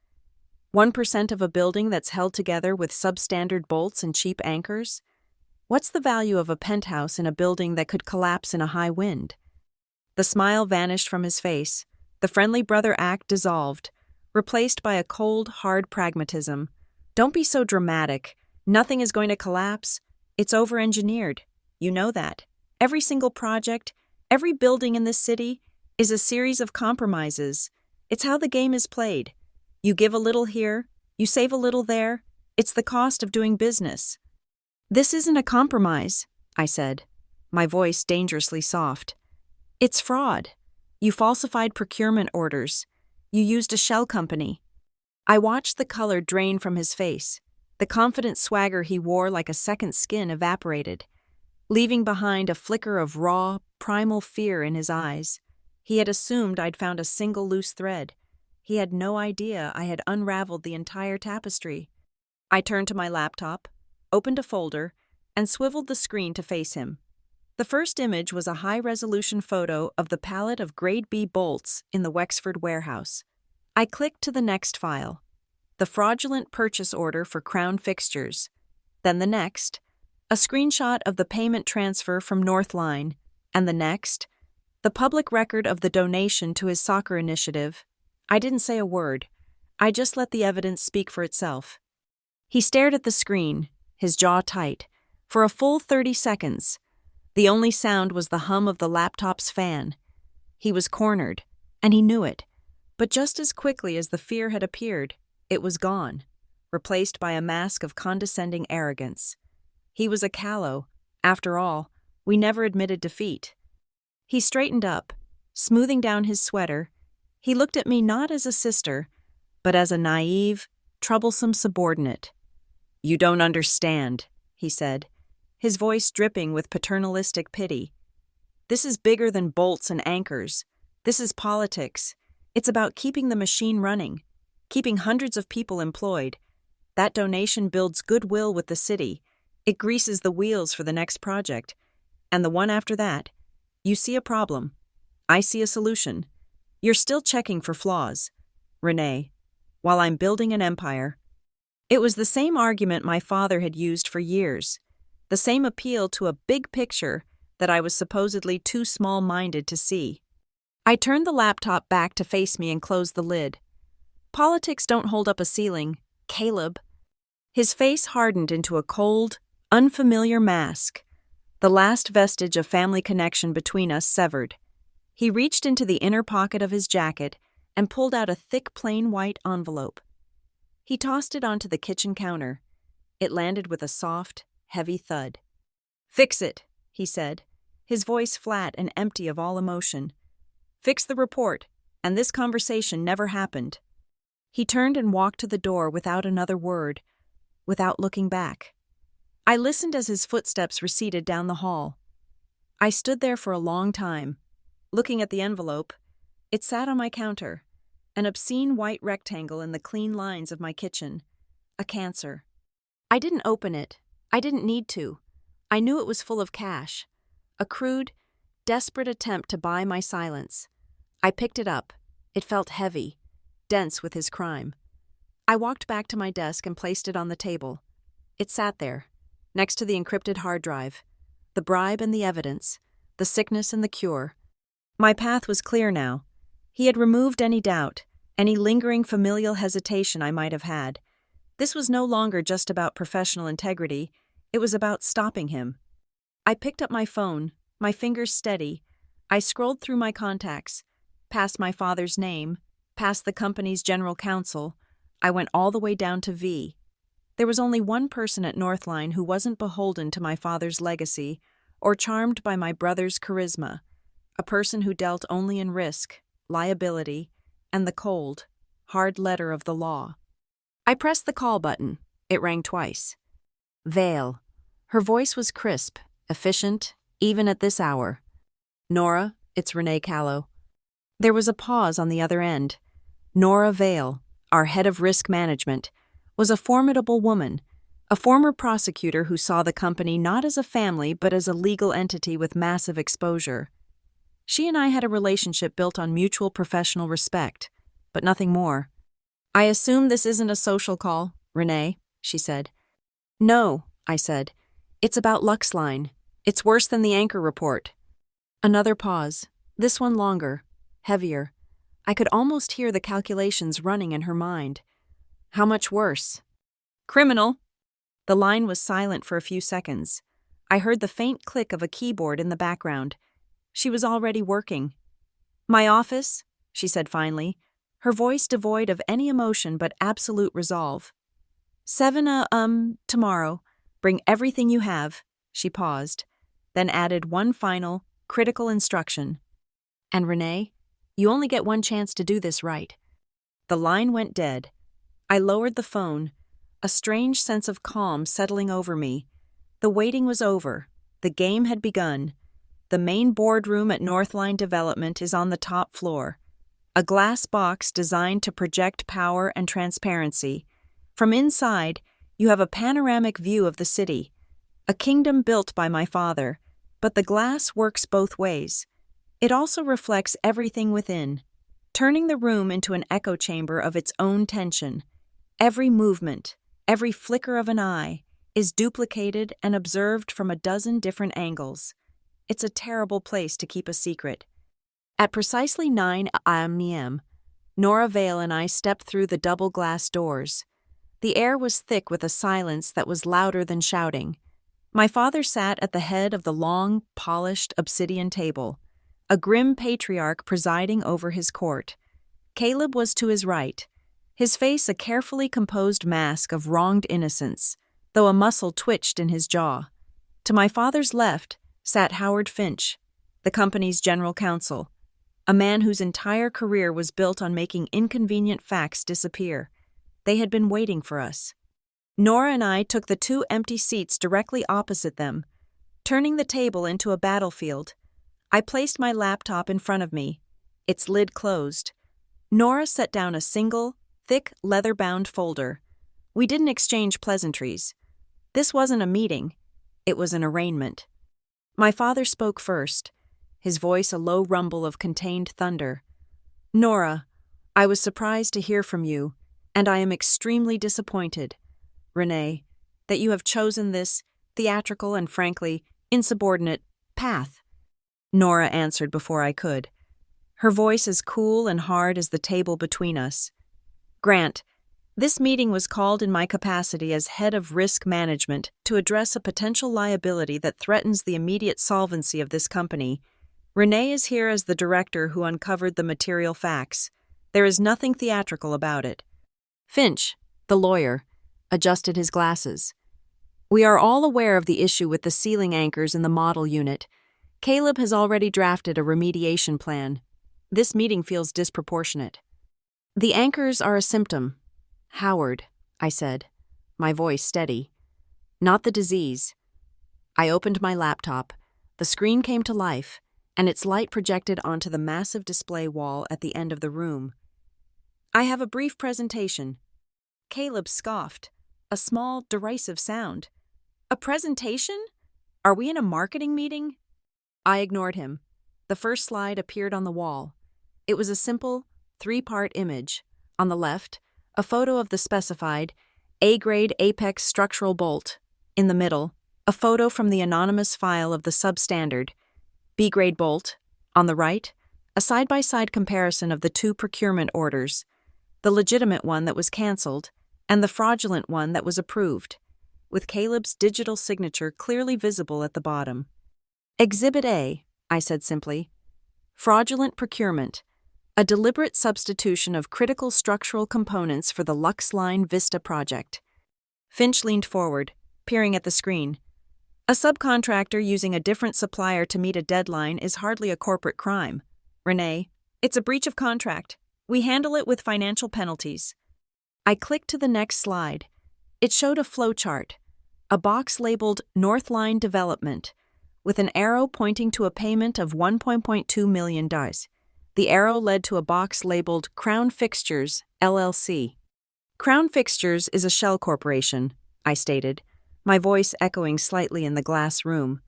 1% of a building that's held together with substandard bolts and cheap anchors? What's the value of a penthouse in a building that could collapse in a high wind? The smile vanished from his face. The friendly brother act dissolved, replaced by a cold, hard pragmatism. "Don't be so dramatic. Nothing is going to collapse. It's over-engineered. You know that. Every single project, every building in this city is a series of compromises. It's how the game is played. You give a little here, you save a little there. It's the cost of doing business." "This isn't a compromise," I said, my voice dangerously soft. "It's fraud. You falsified procurement orders. You used a shell company." I watched the color drain from his face. The confident swagger he wore like a second skin evaporated, leaving behind a flicker of raw, primal fear in his eyes. He had assumed I'd found a single loose thread. He had no idea I had unraveled the entire tapestry. I turned to my laptop, opened a folder, and swiveled the screen to face him. The first image was a high-resolution photo of the pallet of Grade B bolts in the Wexford warehouse. I clicked to the next file, the fraudulent purchase order for crown fixtures. Then the next, a screenshot of the payment transfer from Northline, and the next, The public record of the donation to his soccer initiative. I didn't say a word. I just let the evidence speak for itself. He stared at the screen, his jaw tight, for a full 30 seconds. The only sound was the hum of the laptop's fan. He was cornered, and he knew it. But just as quickly as the fear had appeared, it was gone, replaced by a mask of condescending arrogance. He was a callow. After all, we never admitted defeat. He straightened up, smoothing down his sweater. He looked at me not as a sister, but as a naive, troublesome subordinate. "You don't understand," he said, his voice dripping with paternalistic pity. "This is bigger than bolts and anchors. This is politics. It's about keeping the machine running, keeping hundreds of people employed. That donation builds goodwill with the city. It greases the wheels for the next project. And the one after that. You see a problem. I see a solution. You're still checking for flaws, Renee, while I'm building an empire." It was the same argument my father had used for years, the same appeal to a big picture that I was supposedly too small-minded to see. I turned the laptop back to face me and closed the lid. Politics don't hold up a ceiling, Caleb. His face hardened into a cold, unfamiliar mask, the last vestige of family connection between us severed. He reached into the inner pocket of his jacket and pulled out a thick plain white envelope. He tossed it onto the kitchen counter. It landed with a soft, heavy thud. "Fix it," he said, his voice flat and empty of all emotion. "Fix the report, and this conversation never happened." He turned and walked to the door without another word, without looking back. I listened as his footsteps receded down the hall. I stood there for a long time, looking at the envelope. It sat on my counter, an obscene white rectangle in the clean lines of my kitchen. A cancer. I didn't open it. I didn't need to. I knew it was full of cash. A crude, desperate attempt to buy my silence. I picked it up. It felt heavy, dense with his crime. I walked back to my desk and placed it on the table. It sat there, next to the encrypted hard drive, the bribe and the evidence, the sickness and the cure. My path was clear now. He had removed any doubt, any lingering familial hesitation I might have had. This was no longer just about professional integrity, it was about stopping him. I picked up my phone, my fingers steady. I scrolled through my contacts, past my father's name, past the company's general counsel. I went all the way down to V. There was only one person at Northline who wasn't beholden to my father's legacy or charmed by my brother's charisma, a person who dealt only in risk, liability, and the cold, hard letter of the law. I pressed the call button. It rang twice. Vale. Her voice was crisp, efficient, even at this hour. "Nora, it's Renee Callow." There was a pause on the other end. Nora Vale, our head of risk management, was a formidable woman, a former prosecutor who saw the company not as a family but as a legal entity with massive exposure. She and I had a relationship built on mutual professional respect, but nothing more. "I assume this isn't a social call, Renee," she said. "No," I said. "It's about Luxline. It's worse than the anchor report." Another pause, this one longer, heavier. I could almost hear the calculations running in her mind. "How much worse?" "Criminal." The line was silent for a few seconds. I heard the faint click of a keyboard in the background. She was already working. "My office," she said finally, her voice devoid of any emotion but absolute resolve. 7 tomorrow. Bring everything you have." She paused, then added one final, critical instruction. "And Renee, you only get one chance to do this right." The line went dead. I lowered the phone, a strange sense of calm settling over me. The waiting was over. The game had begun. The main boardroom at Northline Development is on the top floor. A glass box designed to project power and transparency. From inside, you have a panoramic view of the city, a kingdom built by my father, but the glass works both ways. It also reflects everything within, turning the room into an echo chamber of its own tension. Every movement, every flicker of an eye, is duplicated and observed from a dozen different angles. It's a terrible place to keep a secret. At precisely 9 a.m., Nora Vale and I stepped through the double glass doors. The air was thick with a silence that was louder than shouting. My father sat at the head of the long, polished obsidian table, a grim patriarch presiding over his court. Caleb was to his right, his face a carefully composed mask of wronged innocence, though a muscle twitched in his jaw. To my father's left sat Howard Finch, the company's general counsel, a man whose entire career was built on making inconvenient facts disappear. They had been waiting for us. Nora and I took the two empty seats directly opposite them, turning the table into a battlefield. I placed my laptop in front of me, its lid closed. Nora set down a single, thick, leather-bound folder. We didn't exchange pleasantries. This wasn't a meeting. It was an arraignment. My father spoke first, his voice a low rumble of contained thunder. "Nora, I was surprised to hear from you, and I am extremely disappointed, Renee, that you have chosen this theatrical and frankly insubordinate path." Nora answered before I could, her voice as cool and hard as the table between us. "Grant, this meeting was called in my capacity as head of risk management to address a potential liability that threatens the immediate solvency of this company. Renee is here as the director who uncovered the material facts. There is nothing theatrical about it." Finch, the lawyer, adjusted his glasses. "We are all aware of the issue with the ceiling anchors in the model unit. Caleb has already drafted a remediation plan. This meeting feels disproportionate." "The anchors are a symptom, Howard," I said, my voice steady. "Not the disease." I opened my laptop. The screen came to life, and its light projected onto the massive display wall at the end of the room. "I have a brief presentation." Caleb scoffed, a small, derisive sound. "A presentation? Are we in a marketing meeting?" I ignored him. The first slide appeared on the wall. It was a simple, three-part image. On the left, a photo of the specified A-grade apex structural bolt. In the middle, a photo from the anonymous file of the substandard B-grade bolt. On the right, a side-by-side comparison of the two procurement orders, the legitimate one that was canceled and the fraudulent one that was approved, with Caleb's digital signature clearly visible at the bottom. "Exhibit A," I said simply. "Fraudulent procurement. A deliberate substitution of critical structural components for the Lux Line Vista project." Finch leaned forward, peering at the screen. "A subcontractor using a different supplier to meet a deadline is hardly a corporate crime. Renee, it's a breach of contract. We handle it with financial penalties." I clicked to the next slide. It showed a flowchart, a box labeled North Line Development, with an arrow pointing to a payment of $1.2 million. The arrow led to a box labeled Crown Fixtures, LLC. "Crown Fixtures is a shell corporation," I stated, my voice echoing slightly in the glass room.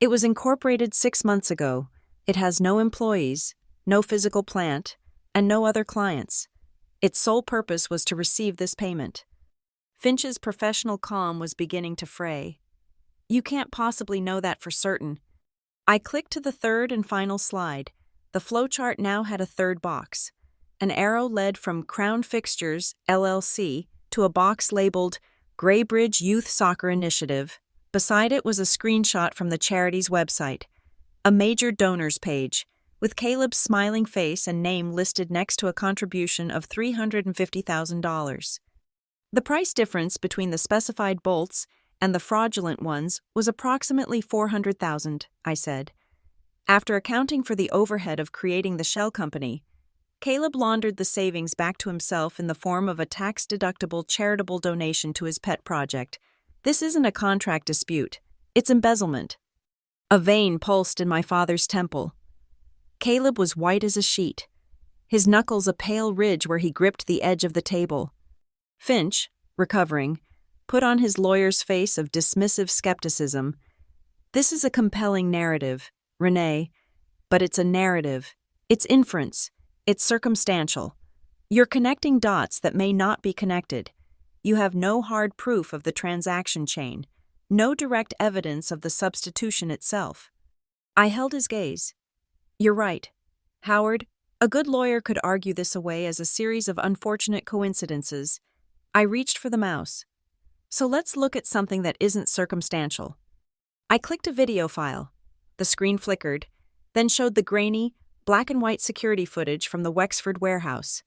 "It was incorporated 6 months ago. It has no employees, no physical plant, and no other clients. Its sole purpose was to receive this payment." Finch's professional calm was beginning to fray. "You can't possibly know that for certain." I clicked to the third and final slide. The flowchart now had a third box. An arrow led from Crown Fixtures, LLC, to a box labeled Graybridge Youth Soccer Initiative. Beside it was a screenshot from the charity's website, a major donors page, with Caleb's smiling face and name listed next to a contribution of $350,000. The price difference between the specified bolts and the fraudulent ones was approximately $400,000, I said. After accounting for the overhead of creating the shell company, Caleb laundered the savings back to himself in the form of a tax-deductible charitable donation to his pet project. This isn't a contract dispute. It's embezzlement. A vein pulsed in my father's temple. Caleb was white as a sheet, his knuckles a pale ridge where he gripped the edge of the table. Finch, recovering, put on his lawyer's face of dismissive skepticism. "This is a compelling narrative, Renee, but it's a narrative. It's inference. It's circumstantial. You're connecting dots that may not be connected. You have no hard proof of the transaction chain, no direct evidence of the substitution itself." I held his gaze. "You're right. Howard, a good lawyer could argue this away as a series of unfortunate coincidences. I reached for the mouse. So let's look at something that isn't circumstantial. I clicked a video file. The screen flickered, then showed the grainy, black and white security footage from the Wexford warehouse.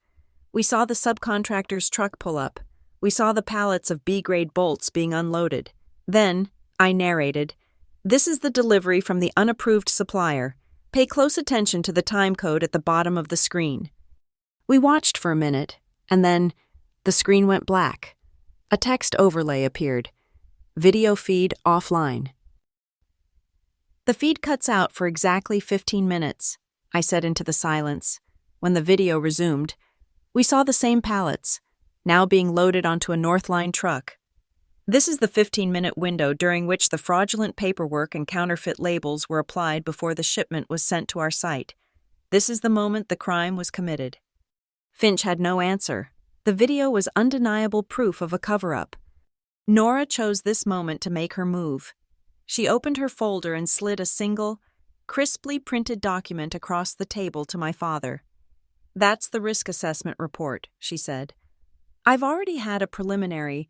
We saw the subcontractor's truck pull up. We saw the pallets of B-grade bolts being unloaded. Then, I narrated, "This is the delivery from the unapproved supplier. Pay close attention to the time code at the bottom of the screen." We watched for a minute, and then the screen went black. A text overlay appeared. Video feed offline. "The feed cuts out for exactly 15 minutes, I said into the silence. When the video resumed, we saw the same pallets, now being loaded onto a Northline truck. This is the 15-minute window during which the fraudulent paperwork and counterfeit labels were applied before the shipment was sent to our site. This is the moment the crime was committed." Finch had no answer. The video was undeniable proof of a cover-up. Nora chose this moment to make her move. She opened her folder and slid a single, crisply printed document across the table to my father. "That's the risk assessment report," she said. "I've already had a preliminary,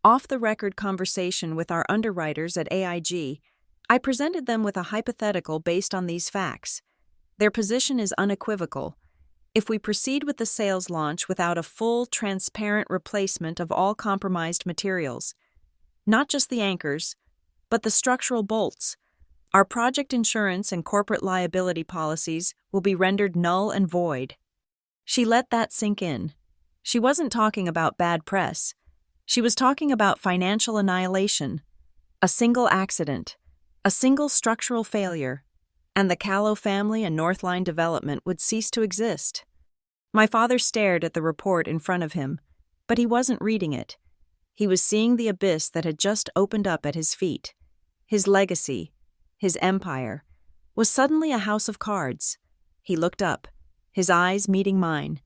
off-the-record conversation with our underwriters at AIG. I presented them with a hypothetical based on these facts. Their position is unequivocal. If we proceed with the sales launch without a full, transparent replacement of all compromised materials, not just the anchors, but the structural bolts, our project insurance and corporate liability policies will be rendered null and void." She let that sink in. She wasn't talking about bad press. She was talking about financial annihilation. A single accident, a single structural failure, and the Callow family and Northline development would cease to exist. My father stared at the report in front of him, but he wasn't reading it. He was seeing the abyss that had just opened up at his feet. His legacy, his empire, was suddenly a house of cards. He looked up, his eyes meeting mine.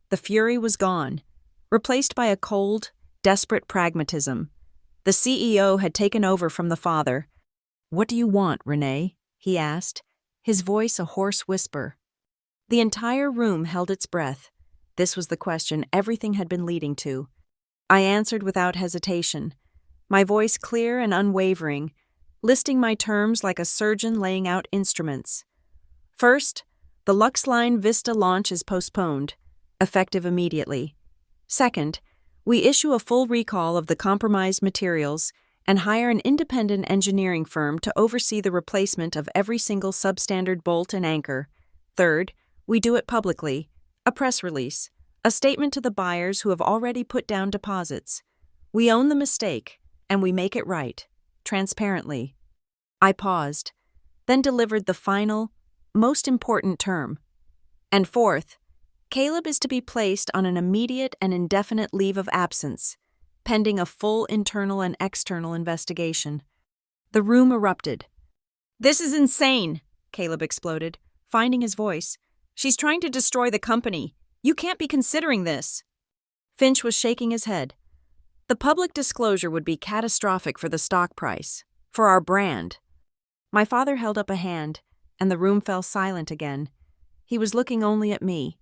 The fury was gone, replaced by a cold, desperate pragmatism. The CEO had taken over from the father. "What do you want, Renee?" he asked, his voice a hoarse whisper. The entire room held its breath. This was the question everything had been leading to. I answered without hesitation, my voice clear and unwavering, listing my terms like a surgeon laying out instruments. "First, the Luxline Vista launch is postponed, effective immediately. Second, we issue a full recall of the compromised materials and hire an independent engineering firm to oversee the replacement of every single substandard bolt and anchor. Third, we do it publicly, a press release, a statement to the buyers who have already put down deposits. We own the mistake, and we make it right, transparently." I paused, then delivered the final, most important term. "And fourth, Caleb is to be placed on an immediate and indefinite leave of absence, pending a full internal and external investigation." The room erupted. "This is insane," Caleb exploded, finding his voice. "She's trying to destroy the company. You can't be considering this." Finch was shaking his head. "The public disclosure would be catastrophic for the stock price, for our brand." My father held up a hand, and the room fell silent again. He was looking only at me.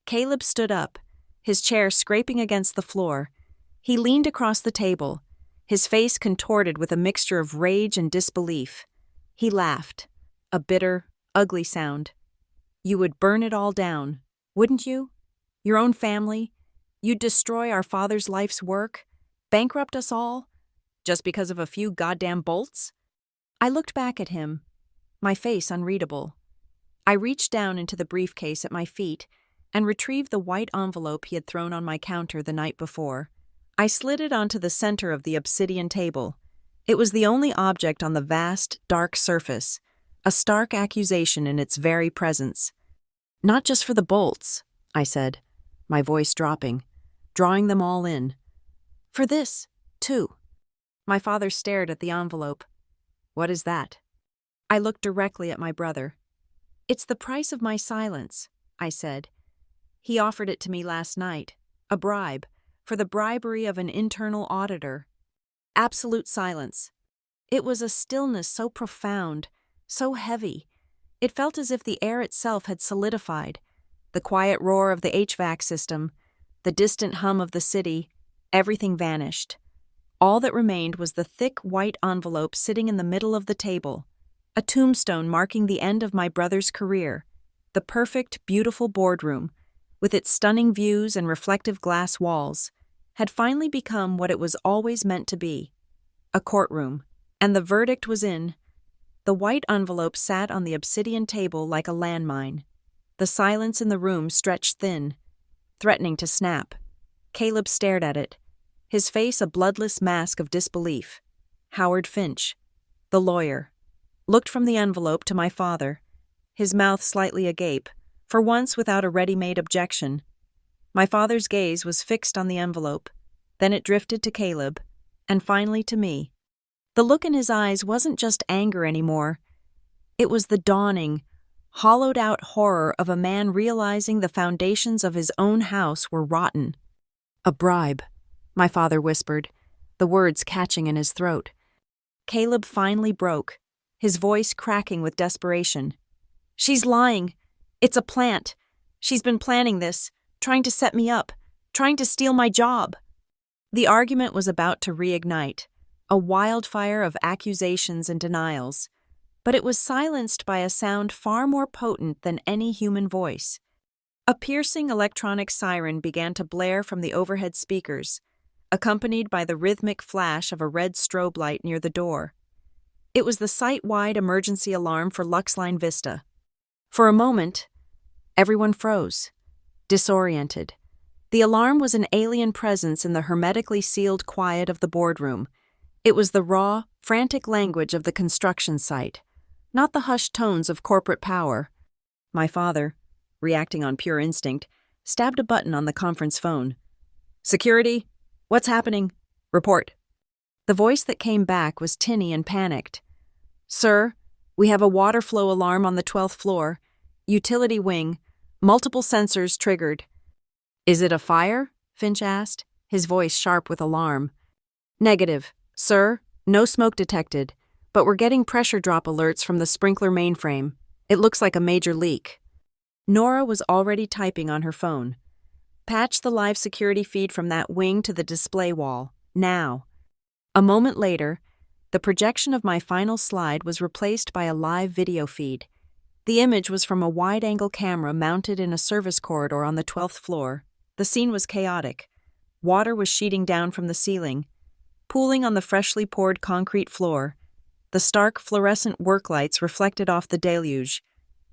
Caleb stood up, his chair scraping against the floor. He leaned across the table, his face contorted with a mixture of rage and disbelief. He laughed, a bitter, ugly sound. "You would burn it all down, wouldn't you? Your own family? You'd destroy our father's life's work? Bankrupt us all? Just because of a few goddamn bolts?" I looked back at him, my face unreadable. I reached down into the briefcase at my feet and retrieved the white envelope he had thrown on my counter the night before. I slid it onto the center of the obsidian table. It was the only object on the vast, dark surface, a stark accusation in its very presence. "Not just for the bolts," I said, my voice dropping, drawing them all in. "For this, too." My father stared at the envelope. "What is that?" I looked directly at my brother. "It's the price of my silence," I said. "He offered it to me last night, a bribe, for the bribery of an internal auditor. Absolute silence. It was a stillness so profound, so heavy. It felt as if the air itself had solidified. The quiet roar of the HVAC system, the distant hum of the city, everything vanished. All that remained was the thick white envelope sitting in the middle of the table, a tombstone marking the end of my brother's career, the perfect, beautiful boardroom, with its stunning views and reflective glass walls, had finally become what it was always meant to be, a courtroom, and the verdict was in. The white envelope sat on the obsidian table like a landmine. The silence in the room stretched thin, threatening to snap. Caleb stared at it, his face a bloodless mask of disbelief. Howard Finch, the lawyer, looked from the envelope to my father, his mouth slightly agape, for once without a ready-made objection. My father's gaze was fixed on the envelope, then it drifted to Caleb, and finally to me. The look in his eyes wasn't just anger anymore. It was the dawning, hollowed-out horror of a man realizing the foundations of his own house were rotten. "A bribe," my father whispered, the words catching in his throat. Caleb finally broke, his voice cracking with desperation. "She's lying. It's a plant. She's been planning this, trying to set me up, trying to steal my job." The argument was about to reignite, a wildfire of accusations and denials, but it was silenced by a sound far more potent than any human voice. A piercing electronic siren began to blare from the overhead speakers, accompanied by the rhythmic flash of a red strobe light near the door. It was the site-wide emergency alarm for Luxline Vista. For a moment, everyone froze, disoriented. The alarm was an alien presence in the hermetically sealed quiet of the boardroom. It was the raw, frantic language of the construction site, not the hushed tones of corporate power. My father, reacting on pure instinct, stabbed a button on the conference phone. "Security? What's happening? Report." The voice that came back was tinny and panicked. "Sir, we have a water flow alarm on the 12th floor. Utility wing. Multiple sensors triggered." "Is it a fire?" Finch asked, his voice sharp with alarm. "Negative, sir. No smoke detected, but we're getting pressure drop alerts from the sprinkler mainframe. It looks like a major leak." Nora was already typing on her phone. "Patch the live security feed from that wing to the display wall, now." A moment later, the projection of my final slide was replaced by a live video feed. The image was from a wide-angle camera mounted in a service corridor on the 12th floor. The scene was chaotic. Water was sheeting down from the ceiling, pooling on the freshly poured concrete floor. The stark fluorescent work lights reflected off the deluge,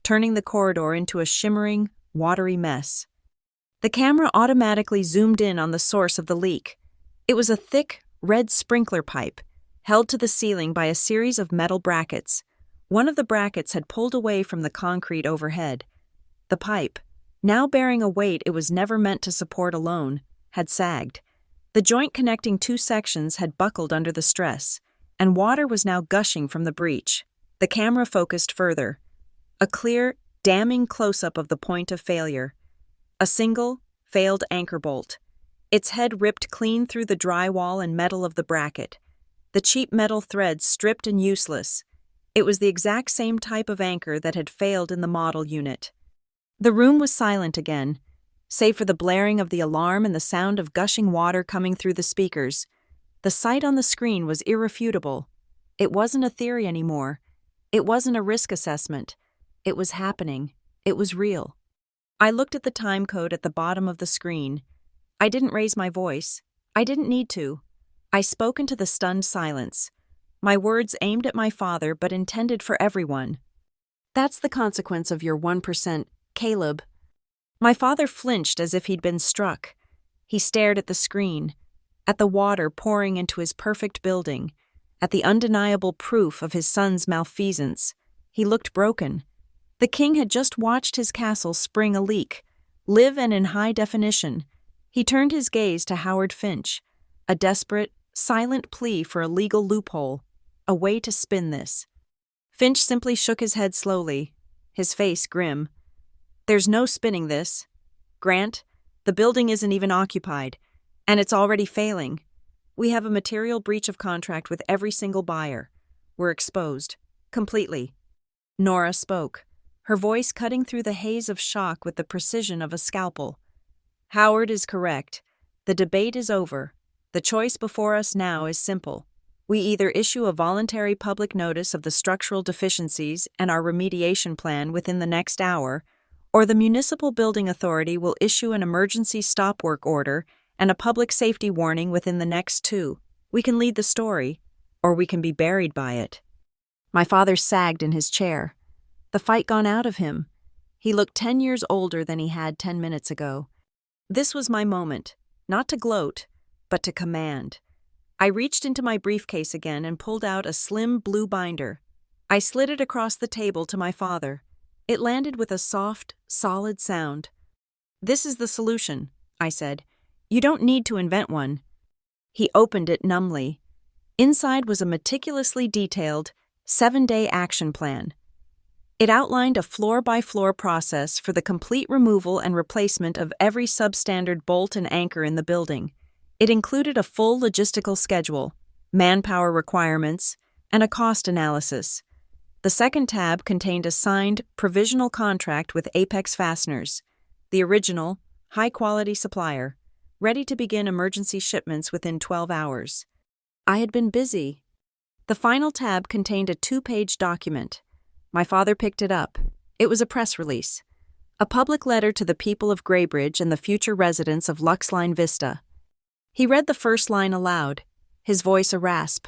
turning the corridor into a shimmering, watery mess. The camera automatically zoomed in on the source of the leak. It was a thick, red sprinkler pipe, held to the ceiling by a series of metal brackets. One of the brackets had pulled away from the concrete overhead. The pipe, now bearing a weight it was never meant to support alone, had sagged. The joint connecting two sections had buckled under the stress, and water was now gushing from the breach. The camera focused further. A clear, damning close-up of the point of failure. A single, failed anchor bolt. Its head ripped clean through the drywall and metal of the bracket. The cheap metal threads stripped and useless. It was the exact same type of anchor that had failed in the model unit. The room was silent again, save for the blaring of the alarm and the sound of gushing water coming through the speakers. The sight on the screen was irrefutable. It wasn't a theory anymore. It wasn't a risk assessment. It was happening. It was real. I looked at the time code at the bottom of the screen. I didn't raise my voice. I didn't need to. I spoke into the stunned silence. My words aimed at my father but intended for everyone. "That's the consequence of your 1%, Caleb." My father flinched as if he'd been struck. He stared at the screen, at the water pouring into his perfect building, at the undeniable proof of his son's malfeasance. He looked broken. The king had just watched his castle spring a leak, live and in high definition. He turned his gaze to Howard Finch, a desperate, silent plea for a legal loophole, a way to spin this. Finch simply shook his head slowly, his face grim. "There's no spinning this. Grant, the building isn't even occupied, and it's already failing. We have a material breach of contract with every single buyer. We're exposed. Completely." Nora spoke, her voice cutting through the haze of shock with the precision of a scalpel. Howard is correct. The debate is over. The choice before us now is simple. We either issue a voluntary public notice of the structural deficiencies and our remediation plan within the next hour, or the Municipal Building Authority will issue an emergency stop work order and a public safety warning within the next 2. We can lead the story, or we can be buried by it. My father sagged in his chair. The fight gone out of him. He looked 10 years older than he had 10 minutes ago. This was my moment, not to gloat, but to command. I reached into my briefcase again and pulled out a slim blue binder. I slid it across the table to my father. It landed with a soft, solid sound. "This is the solution," I said. "You don't need to invent one." He opened it numbly. Inside was a meticulously detailed 7-day action plan. It outlined a floor-by-floor process for the complete removal and replacement of every substandard bolt and anchor in the building. It included a full logistical schedule, manpower requirements, and a cost analysis. The second tab contained a signed, provisional contract with Apex Fasteners, the original, high-quality supplier, ready to begin emergency shipments within 12 hours. I had been busy. The final tab contained a 2-page document. My father picked it up. It was a press release. A public letter to the people of Greybridge and the future residents of Luxline Vista. He read the first line aloud, his voice a rasp.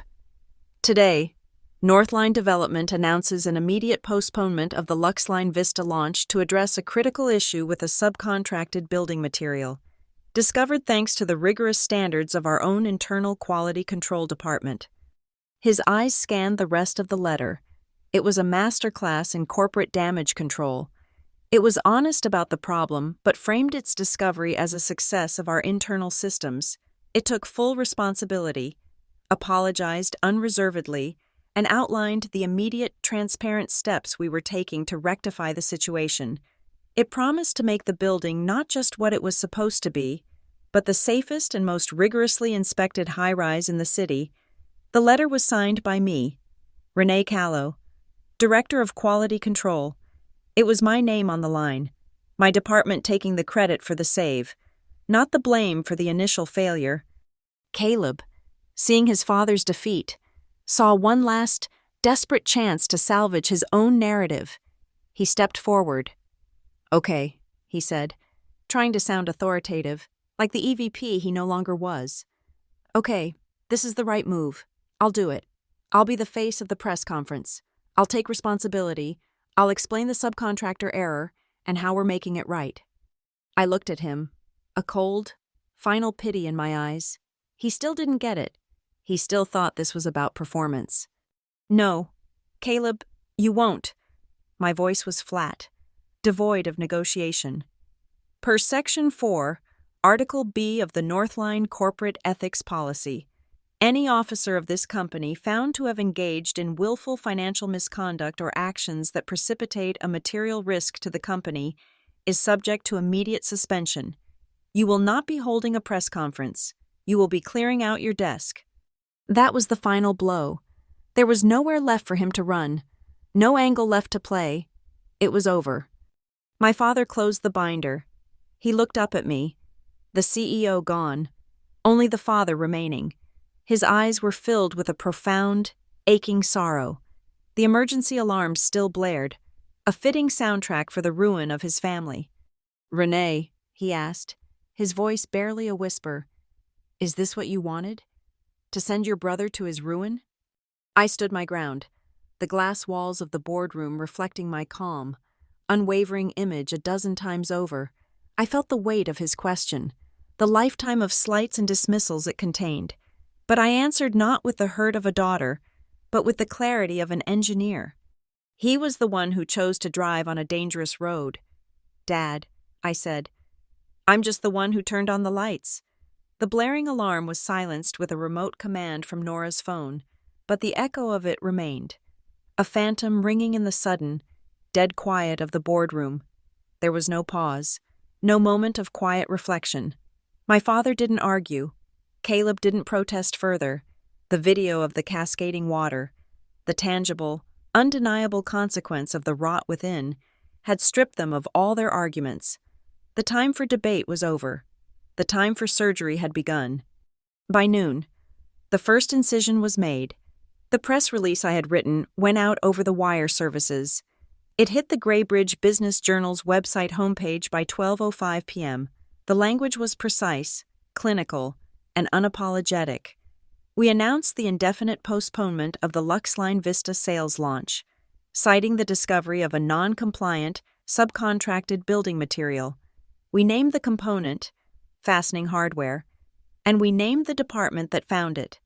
"Today, Northline Development announces an immediate postponement of the Luxline Vista launch to address a critical issue with a subcontracted building material, discovered thanks to the rigorous standards of our own internal quality control department." His eyes scanned the rest of the letter. It was a masterclass in corporate damage control. It was honest about the problem, but framed its discovery as a success of our internal systems. It took full responsibility, apologized unreservedly, and outlined the immediate, transparent steps we were taking to rectify the situation. It promised to make the building not just what it was supposed to be, but the safest and most rigorously inspected high-rise in the city. The letter was signed by me, Renee Callow, Director of Quality Control. It was my name on the line, my department taking the credit for the save, not the blame for the initial failure. Caleb, seeing his father's defeat, saw one last, desperate chance to salvage his own narrative. He stepped forward. "Okay," he said, trying to sound authoritative, like the EVP he no longer was. "Okay, this is the right move. I'll do it. I'll be the face of the press conference. I'll take responsibility. I'll explain the subcontractor error and how we're making it right." I looked at him, a cold, final pity in my eyes. He still didn't get it. He still thought this was about performance. "No, Caleb, you won't." My voice was flat, devoid of negotiation. Per Section 4, Article B of the Northline Corporate Ethics Policy, any officer of this company found to have engaged in willful financial misconduct or actions that precipitate a material risk to the company is subject to immediate suspension. You will not be holding a press conference. You will be clearing out your desk. That was the final blow. There was nowhere left for him to run, no angle left to play. It was over. My father closed the binder. He looked up at me. The CEO gone, only the father remaining. His eyes were filled with a profound, aching sorrow. The emergency alarm still blared, a fitting soundtrack for the ruin of his family. "Renee," he asked, his voice barely a whisper, "is this what you wanted? To send your brother to his ruin?" I stood my ground, the glass walls of the boardroom reflecting my calm, unwavering image a dozen times over. I felt the weight of his question, the lifetime of slights and dismissals it contained. But I answered not with the hurt of a daughter, but with the clarity of an engineer. He was the one who chose to drive on a dangerous road. "Dad," I said, "I'm just the one who turned on the lights." The blaring alarm was silenced with a remote command from Nora's phone, but the echo of it remained, a phantom ringing in the sudden, dead quiet of the boardroom. There was no pause, no moment of quiet reflection. My father didn't argue. Caleb didn't protest further. The video of the cascading water, the tangible, undeniable consequence of the rot within, had stripped them of all their arguments. The time for debate was over. The time for surgery had begun. By noon, the first incision was made. The press release I had written went out over the wire services. It hit the Graybridge Business Journal's website homepage by 12:05 p.m. The language was precise, clinical, and unapologetic. We announced the indefinite postponement of the Luxline Vista sales launch, citing the discovery of a non-compliant, subcontracted building material. We named the component, fastening hardware, and we named the department that found it.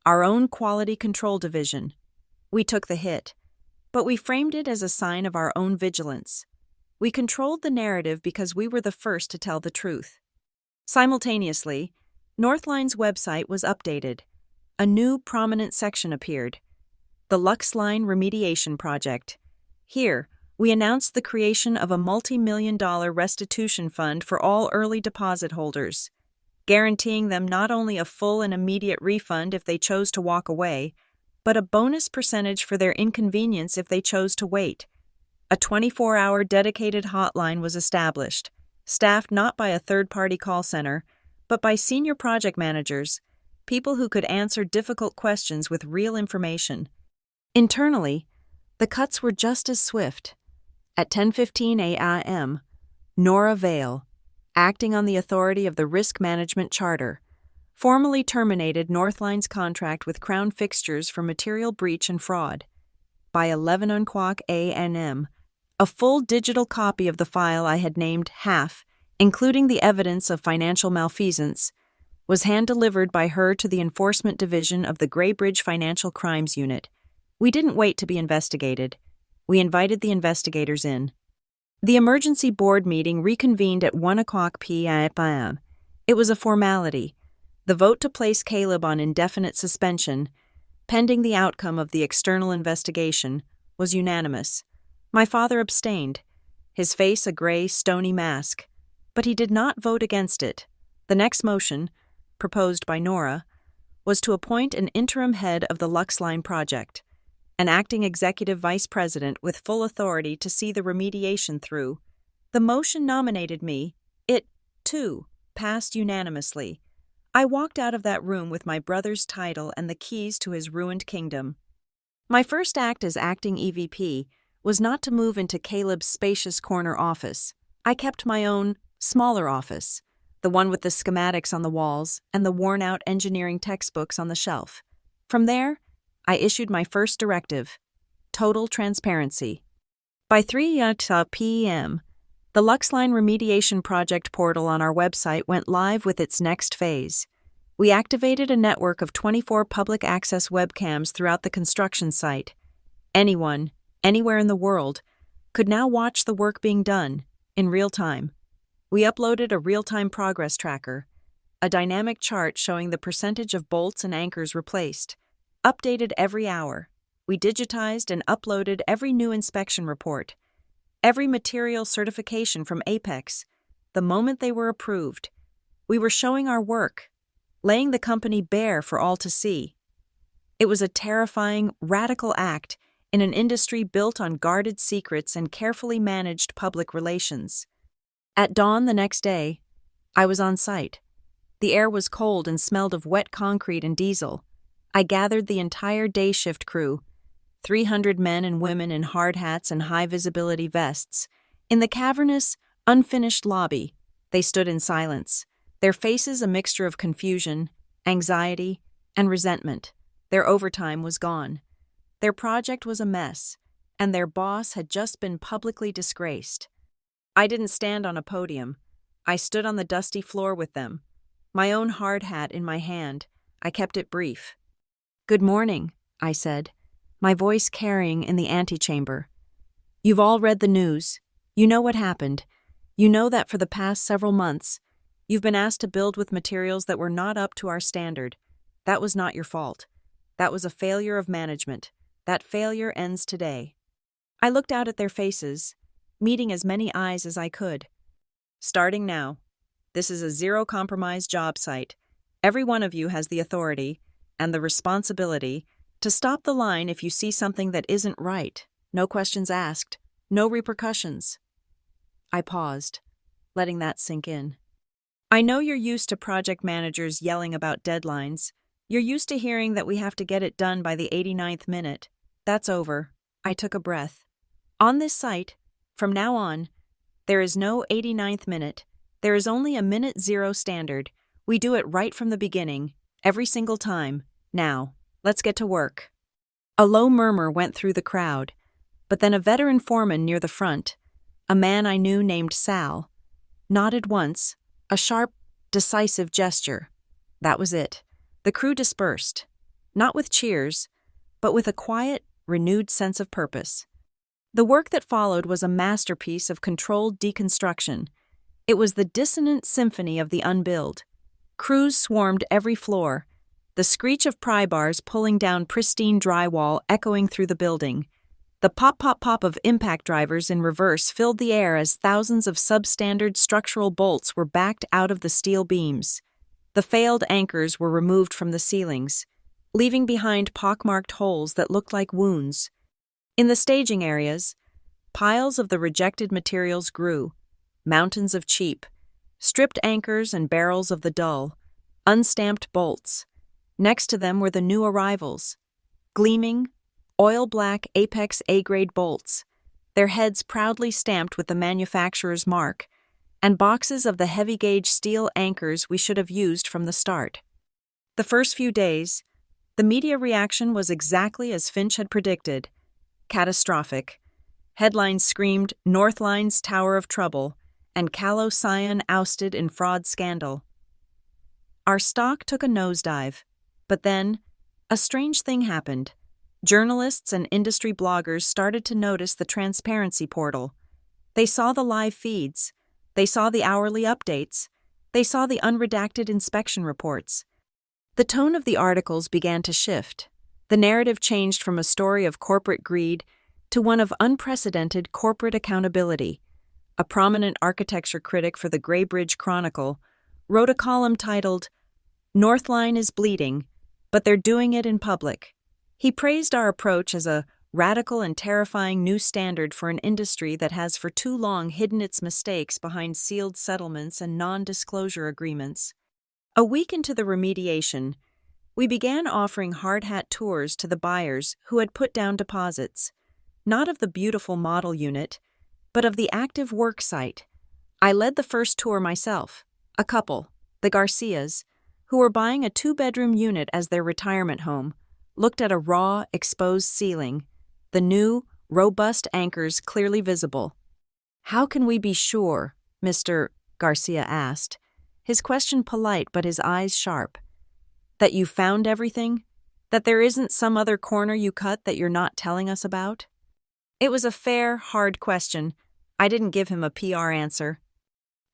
Our own quality control division. We took the hit, but we framed it as a sign of our own vigilance. We controlled the narrative because we were the first to tell the truth. Simultaneously, Northline's website was updated. A new prominent section appeared. The Luxline Remediation Project. Here, we announced the creation of a multi-million-dollar restitution fund for all early deposit holders, guaranteeing them not only a full and immediate refund if they chose to walk away, but a bonus percentage for their inconvenience if they chose to wait. A 24-hour dedicated hotline was established, staffed not by a third-party call center, but by senior project managers, people who could answer difficult questions with real information. Internally, the cuts were just as swift. At 10:15 a.m., Nora Vale, acting on the authority of the Risk Management Charter, formally terminated Northline's contract with Crown Fixtures for material breach and fraud. By 11:00 a.m., a full digital copy of the file I had named HAF, including the evidence of financial malfeasance, was hand-delivered by her to the Enforcement Division of the Graybridge Financial Crimes Unit. We didn't wait to be investigated. We invited the investigators in. The emergency board meeting reconvened at 1:00 p.m. It was a formality. The vote to place Caleb on indefinite suspension, pending the outcome of the external investigation, was unanimous. My father abstained, his face a gray, stony mask, but he did not vote against it. The next motion, proposed by Nora, was to appoint an interim head of the Luxline project, an acting executive vice president with full authority to see the remediation through. The motion nominated me. It, too, passed unanimously. I walked out of that room with my brother's title and the keys to his ruined kingdom. My first act as acting EVP was not to move into Caleb's spacious corner office. I kept my own, smaller office, the one with the schematics on the walls and the worn-out engineering textbooks on the shelf. From there, I issued my first directive: total transparency. By 3:00 p.m., the Luxline Remediation Project portal on our website went live with its next phase. We activated a network of 24 public access webcams throughout the construction site. Anyone, anywhere in the world, could now watch the work being done, in real time. We uploaded a real-time progress tracker, a dynamic chart showing the percentage of bolts and anchors replaced, updated every hour. We digitized and uploaded every new inspection report, every material certification from Apex, the moment they were approved. We were showing our work, laying the company bare for all to see. It was a terrifying, radical act in an industry built on guarded secrets and carefully managed public relations. At dawn the next day, I was on site. The air was cold and smelled of wet concrete and diesel. I gathered the entire day shift crew, 300 men and women in hard hats and high-visibility vests. In the cavernous, unfinished lobby, they stood in silence, their faces a mixture of confusion, anxiety, and resentment. Their overtime was gone. Their project was a mess, and their boss had just been publicly disgraced. I didn't stand on a podium. I stood on the dusty floor with them, my own hard hat in my hand. I kept it brief. "Good morning," I said, my voice carrying in the antechamber. "You've all read the news. You know what happened. You know that for the past several months, you've been asked to build with materials that were not up to our standard. That was not your fault. That was a failure of management. That failure ends today." I looked out at their faces, meeting as many eyes as I could. "Starting now. This is a zero-compromise job site. Every one of you has the authority and the responsibility to stop the line if you see something that isn't right. No questions asked. No repercussions. I paused, letting that sink in. I know you're used to project managers yelling about deadlines. You're used to hearing that we have to get it done by the 89th minute. That's over. I took a breath. On this site, from now on, there is no 89th minute. There is only a minute zero standard. We do it right from the beginning, every single time. Now, let's get to work. A low murmur went through the crowd, but then a veteran foreman near the front, a man I knew named Sal, nodded once, a sharp, decisive gesture. That was it. The crew dispersed, not with cheers, but with a quiet, renewed sense of purpose. The work that followed was a masterpiece of controlled deconstruction. It was the dissonant symphony of the unbuilt. Crews swarmed every floor, the screech of pry bars pulling down pristine drywall echoing through the building. The pop-pop-pop of impact drivers in reverse filled the air as thousands of substandard structural bolts were backed out of the steel beams. The failed anchors were removed from the ceilings, leaving behind pockmarked holes that looked like wounds. In the staging areas, piles of the rejected materials grew, mountains of cheap, stripped anchors and barrels of the dull, unstamped bolts. Next to them were the new arrivals, gleaming, oil-black Apex A-grade bolts, their heads proudly stamped with the manufacturer's mark, and boxes of the heavy-gauge steel anchors we should have used from the start. The first few days, the media reaction was exactly as Finch had predicted. Catastrophic. Headlines screamed, "Northline's Tower of Trouble," and Callow Scion ousted in fraud scandal. Our stock took a nosedive, but then, a strange thing happened. Journalists and industry bloggers started to notice the transparency portal. They saw the live feeds. They saw the hourly updates. They saw the unredacted inspection reports. The tone of the articles began to shift. The narrative changed from a story of corporate greed to one of unprecedented corporate accountability. A prominent architecture critic for the Graybridge Chronicle wrote a column titled, "Northline is bleeding, but they're doing it in public." He praised our approach as a radical and terrifying new standard for an industry that has for too long hidden its mistakes behind sealed settlements and non-disclosure agreements. A week into the remediation, we began offering hard hat tours to the buyers who had put down deposits, not of the beautiful model unit, but of the active work site. I led the first tour myself, a couple, the Garcias, who were buying a 2-bedroom unit as their retirement home, looked at a raw, exposed ceiling, the new, robust anchors clearly visible. "How can we be sure?" Mr. Garcia asked, his question polite but his eyes sharp. "That you found everything? That there isn't some other corner you cut that you're not telling us about?" It was a fair, hard question. I didn't give him a PR answer.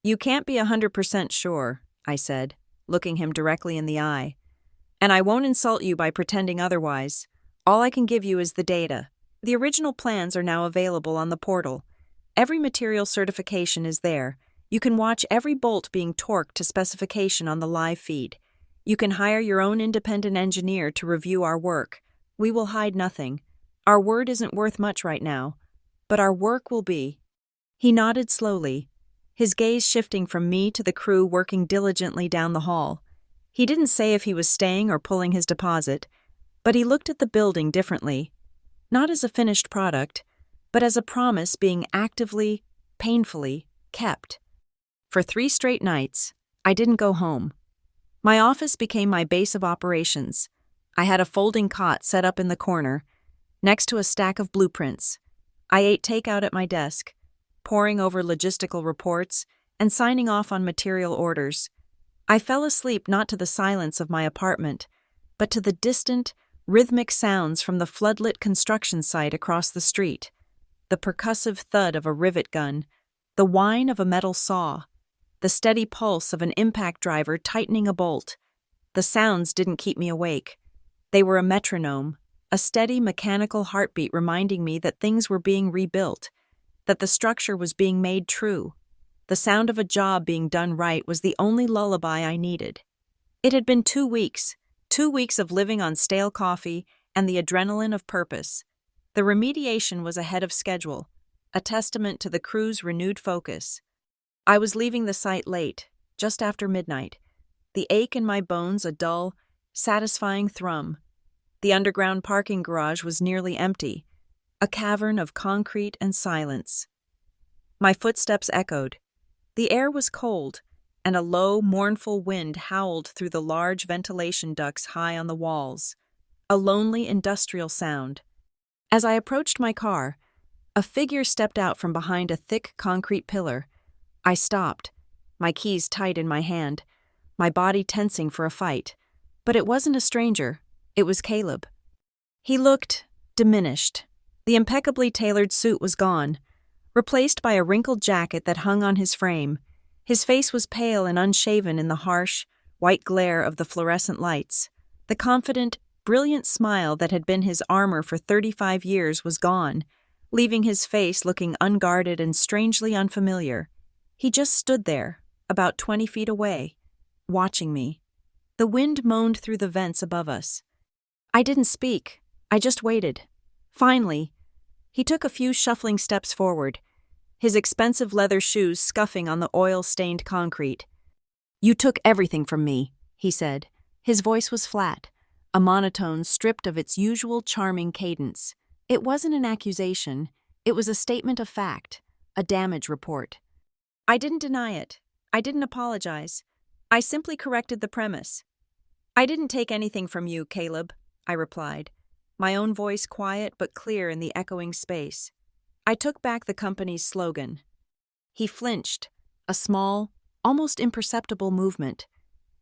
"You can't be 100% sure," I said, looking him directly in the eye. "And I won't insult you by pretending otherwise. All I can give you is the data. The original plans are now available on the portal. Every material certification is there. You can watch every bolt being torqued to specification on the live feed. You can hire your own independent engineer to review our work. We will hide nothing. Our word isn't worth much right now, but our work will be." He nodded slowly, his gaze shifting from me to the crew working diligently down the hall. He didn't say if he was staying or pulling his deposit, but he looked at the building differently, not as a finished product, but as a promise being actively, painfully, kept. For 3 straight nights, I didn't go home. My office became my base of operations. I had a folding cot set up in the corner, next to a stack of blueprints. I ate takeout at my desk, poring over logistical reports and signing off on material orders. I fell asleep not to the silence of my apartment, but to the distant, rhythmic sounds from the floodlit construction site across the street, the percussive thud of a rivet gun, the whine of a metal saw, the steady pulse of an impact driver tightening a bolt. The sounds didn't keep me awake. They were a metronome, a steady mechanical heartbeat reminding me that things were being rebuilt, that the structure was being made true. The sound of a job being done right was the only lullaby I needed. It had been 2 weeks, 2 weeks of living on stale coffee and the adrenaline of purpose. The remediation was ahead of schedule. a testament to the crew's renewed focus. I was leaving the site late, just after midnight, the ache in my bones a dull, satisfying thrum. The underground parking garage was nearly empty, a cavern of concrete and silence. My footsteps echoed. The air was cold, and a low, mournful wind howled through the large ventilation ducts high on the walls, a lonely industrial sound. As I approached my car, a figure stepped out from behind a thick concrete pillar. I stopped, my keys tight in my hand, my body tensing for a fight. But it wasn't a stranger, it was Caleb. He looked diminished. The impeccably tailored suit was gone, replaced by a wrinkled jacket that hung on his frame. His face was pale and unshaven in the harsh, white glare of the fluorescent lights. The confident, brilliant smile that had been his armor for 35 years was gone, leaving his face looking unguarded and strangely unfamiliar. He just stood there, about 20 feet away, watching me. The wind moaned through the vents above us. I didn't speak. I just waited. Finally, he took a few shuffling steps forward, his expensive leather shoes scuffing on the oil-stained concrete. "You took everything from me," he said. His voice was flat, a monotone stripped of its usual charming cadence. It wasn't an accusation, it was a statement of fact, a damage report. I didn't deny it. I didn't apologize. I simply corrected the premise. "I didn't take anything from you, Caleb," I replied, my own voice quiet but clear in the echoing space. I took back the company's slogan. He flinched, a small, almost imperceptible movement.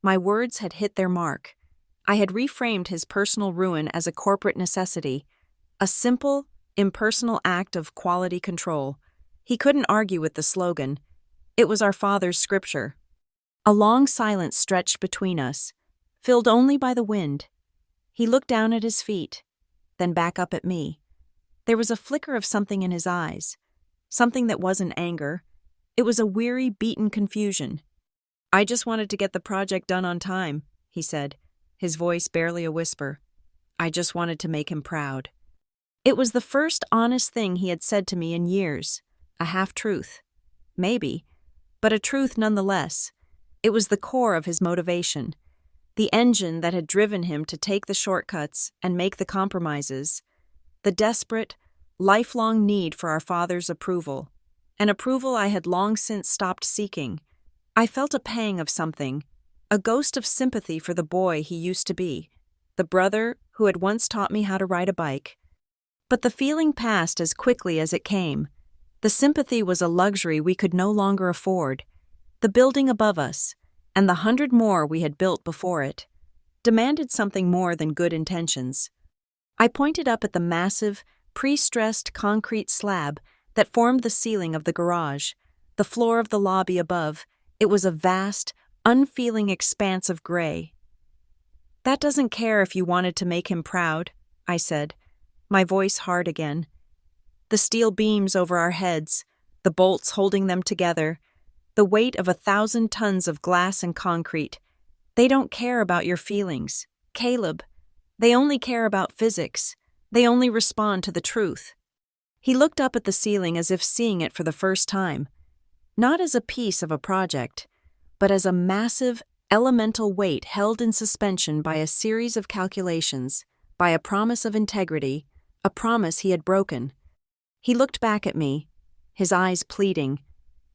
My words had hit their mark. I had reframed his personal ruin as a corporate necessity, a simple, impersonal act of quality control. He couldn't argue with the slogan. It was our father's scripture. A long silence stretched between us, filled only by the wind. He looked down at his feet, then back up at me. There was a flicker of something in his eyes, something that wasn't anger. It was a weary, beaten confusion. "I just wanted to get the project done on time," he said, his voice barely a whisper. "I just wanted to make him proud." It was the first honest thing he had said to me in years, a half-truth. Maybe, but a truth nonetheless. It was the core of his motivation, the engine that had driven him to take the shortcuts and make the compromises, the desperate, lifelong need for our father's approval, an approval I had long since stopped seeking. I felt a pang of something, a ghost of sympathy for the boy he used to be, the brother who had once taught me how to ride a bike. But the feeling passed as quickly as it came. The sympathy was a luxury we could no longer afford. The building above us, and the 100 more we had built before it, demanded something more than good intentions. I pointed up at the massive, pre-stressed concrete slab that formed the ceiling of the garage, the floor of the lobby above. It was a vast, unfeeling expanse of gray. "That doesn't care if you wanted to make him proud," I said, my voice hard again. The steel beams over our heads, the bolts holding them together, the weight of 1,000 tons of glass and concrete. They don't care about your feelings, Caleb. They only care about physics. They only respond to the truth. He looked up at the ceiling as if seeing it for the first time, not as a piece of a project, but as a massive, elemental weight held in suspension by a series of calculations, by a promise of integrity, a promise he had broken. He looked back at me, his eyes pleading.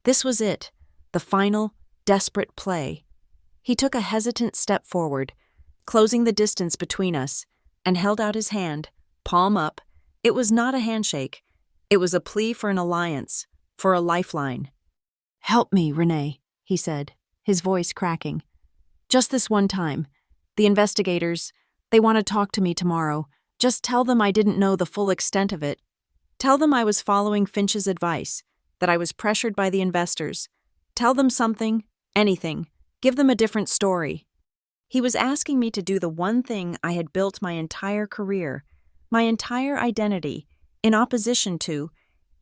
This was it, the final, desperate play. He took a hesitant step forward, closing the distance between us, and held out his hand, palm up. It was not a handshake. It was a plea for an alliance, for a lifeline. "Help me, Renee," he said, his voice cracking. "Just this one time. The investigators, they want to talk to me tomorrow. Just tell them I didn't know the full extent of it. Tell them I was following Finch's advice, that I was pressured by the investors. Tell them something, anything. Give them a different story." He was asking me to do the one thing I had built my entire career, my entire identity, in opposition to.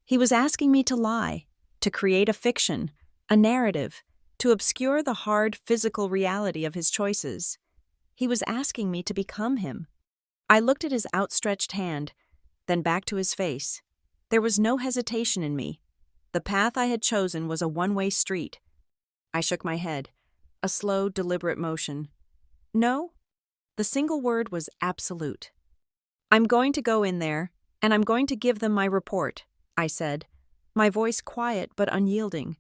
He was asking me to lie, to create a fiction, a narrative, to obscure the hard physical reality of his choices. He was asking me to become him. I looked at his outstretched hand, then back to his face. There was no hesitation in me. The path I had chosen was a one-way street. I shook my head, a slow, deliberate motion. No, the single word was absolute. I'm going to go in there, and I'm going to give them my report, I said, my voice quiet but unyielding.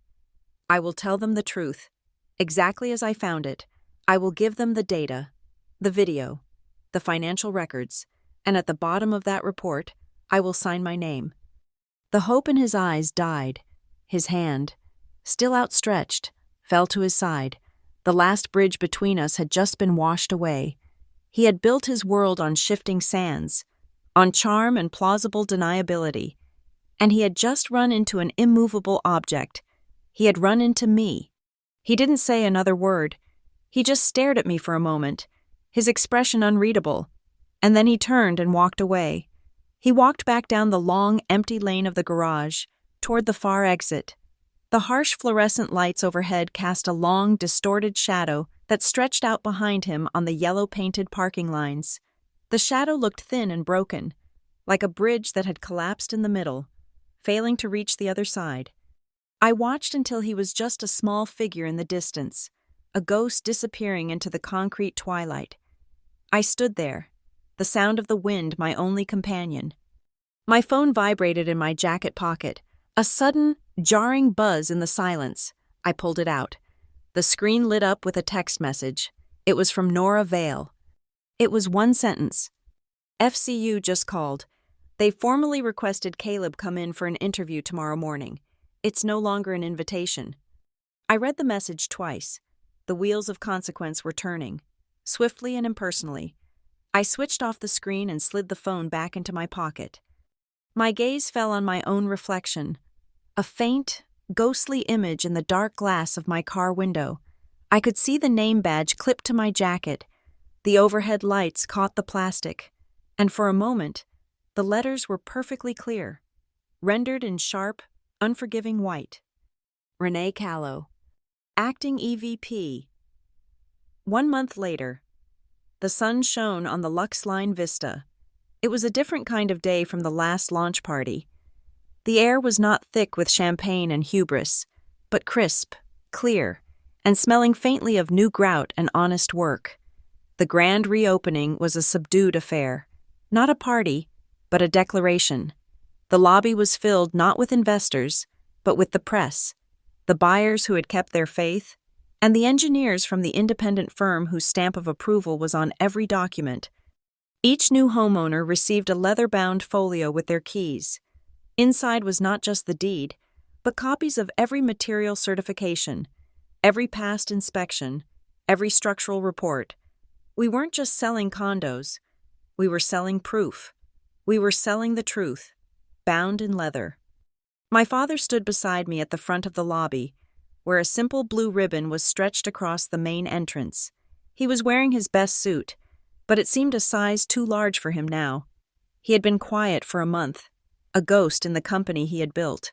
I will tell them the truth, exactly as I found it. I will give them the data, the video, the financial records, and at the bottom of that report, I will sign my name. The hope in his eyes died. His hand, still outstretched, fell to his side. The last bridge between us had just been washed away. He had built his world on shifting sands, on charm and plausible deniability, and he had just run into an immovable object. He had run into me. He didn't say another word. He just stared at me for a moment, his expression unreadable, and then he turned and walked away. He walked back down the long, empty lane of the garage, toward the far exit. The harsh fluorescent lights overhead cast a long, distorted shadow that stretched out behind him on the yellow-painted parking lines. The shadow looked thin and broken, like a bridge that had collapsed in the middle, failing to reach the other side. I watched until he was just a small figure in the distance, a ghost disappearing into the concrete twilight. I stood there, the sound of the wind my only companion. My phone vibrated in my jacket pocket, a sudden, jarring buzz in the silence. I pulled it out. The screen lit up with a text message. It was from Nora Vale. It was one sentence. FCU just called. They formally requested Caleb come in for an interview tomorrow morning. It's no longer an invitation. I read the message twice. The wheels of consequence were turning, swiftly and impersonally. I switched off the screen and slid the phone back into my pocket. My gaze fell on my own reflection, a faint, ghostly image in the dark glass of my car window. I could see the name badge clipped to my jacket. The overhead lights caught the plastic, and for a moment, the letters were perfectly clear, rendered in sharp, unforgiving white. Renee Callow, acting EVP. 1 month later, the sun shone on the Lux Line Vista. It was a different kind of day from the last launch party. The air was not thick with champagne and hubris, but crisp, clear, and smelling faintly of new grout and honest work. The grand reopening was a subdued affair, not a party, but a declaration. The lobby was filled not with investors, but with the press, the buyers who had kept their faith, and the engineers from the independent firm whose stamp of approval was on every document. Each new homeowner received a leather-bound folio with their keys. Inside was not just the deed, but copies of every material certification, every past inspection, every structural report. We weren't just selling condos. We were selling proof. We were selling the truth, bound in leather. My father stood beside me at the front of the lobby, where a simple blue ribbon was stretched across the main entrance. He was wearing his best suit, but it seemed a size too large for him now. He had been quiet for a month, a ghost in the company he had built,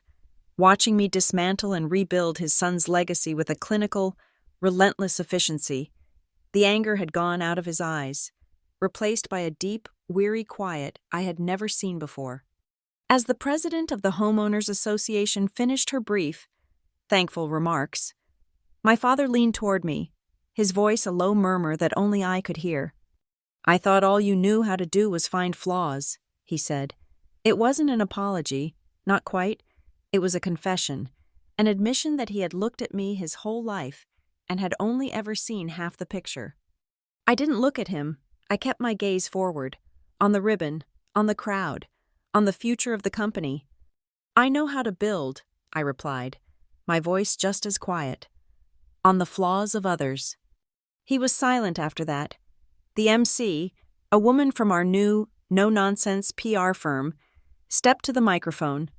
watching me dismantle and rebuild his son's legacy with a clinical, relentless efficiency. The anger had gone out of his eyes, replaced by a deep, weary quiet I had never seen before. As the president of the Homeowners Association finished her brief, thankful remarks, my father leaned toward me, his voice a low murmur that only I could hear. "I thought all you knew how to do was find flaws," he said. It wasn't an apology, not quite. It was a confession, an admission that he had looked at me his whole life and had only ever seen half the picture. I didn't look at him. I kept my gaze forward, on the ribbon, on the crowd, on the future of the company. "I know how to build," I replied, my voice just as quiet. "On the flaws of others." He was silent after that. The MC, a woman from our new, no-nonsense PR firm, stepped to the microphone.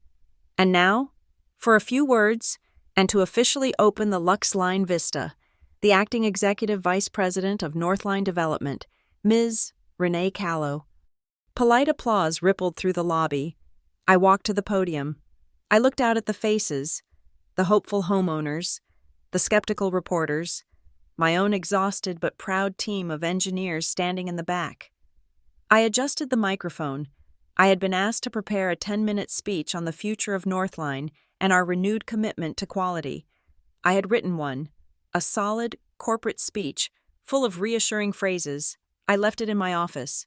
"And now, for a few words, and to officially open the Lux Line Vista, the acting executive vice president of Northline Development, Ms. Renee Callow." Polite applause rippled through the lobby. I walked to the podium. I looked out at the faces, the hopeful homeowners, the skeptical reporters, my own exhausted but proud team of engineers standing in the back. I adjusted the microphone, I had been asked to prepare a 10-minute speech on the future of Northline and our renewed commitment to quality. I had written one, a solid, corporate speech, full of reassuring phrases. I left it in my office.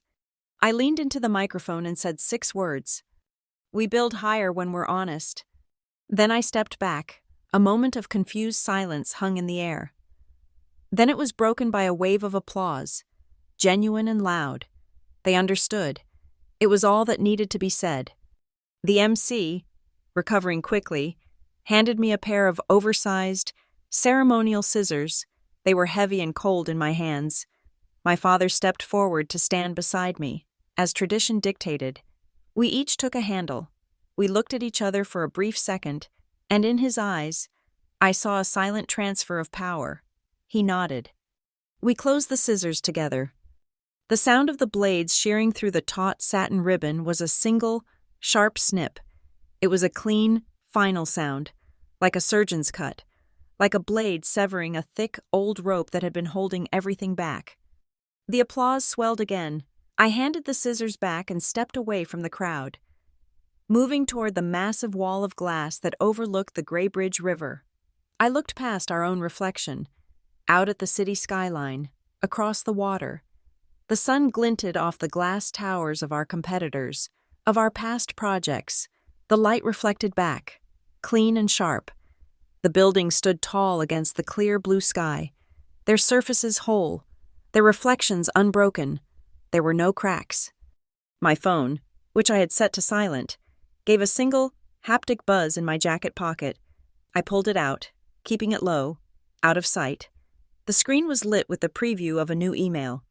I leaned into the microphone and said 6 words. We build higher when we're honest. Then I stepped back. A moment of confused silence hung in the air. Then it was broken by a wave of applause, genuine and loud. They understood. It was all that needed to be said. The MC, recovering quickly, handed me a pair of oversized, ceremonial scissors. They were heavy and cold in my hands. My father stepped forward to stand beside me. As tradition dictated, we each took a handle. We looked at each other for a brief second, and in his eyes, I saw a silent transfer of power. He nodded. We closed the scissors together. The sound of the blades shearing through the taut satin ribbon was a single, sharp snip. It was a clean, final sound, like a surgeon's cut, like a blade severing a thick, old rope that had been holding everything back. The applause swelled again. I handed the scissors back and stepped away from the crowd, moving toward the massive wall of glass that overlooked the Grey Bridge River. I looked past our own reflection, out at the city skyline, across the water. The sun glinted off the glass towers of our competitors, of our past projects. The light reflected back, clean and sharp. The buildings stood tall against the clear blue sky, their surfaces whole, their reflections unbroken. There were no cracks. My phone, which I had set to silent, gave a single, haptic buzz in my jacket pocket. I pulled it out, keeping it low, out of sight. The screen was lit with the preview of a new email.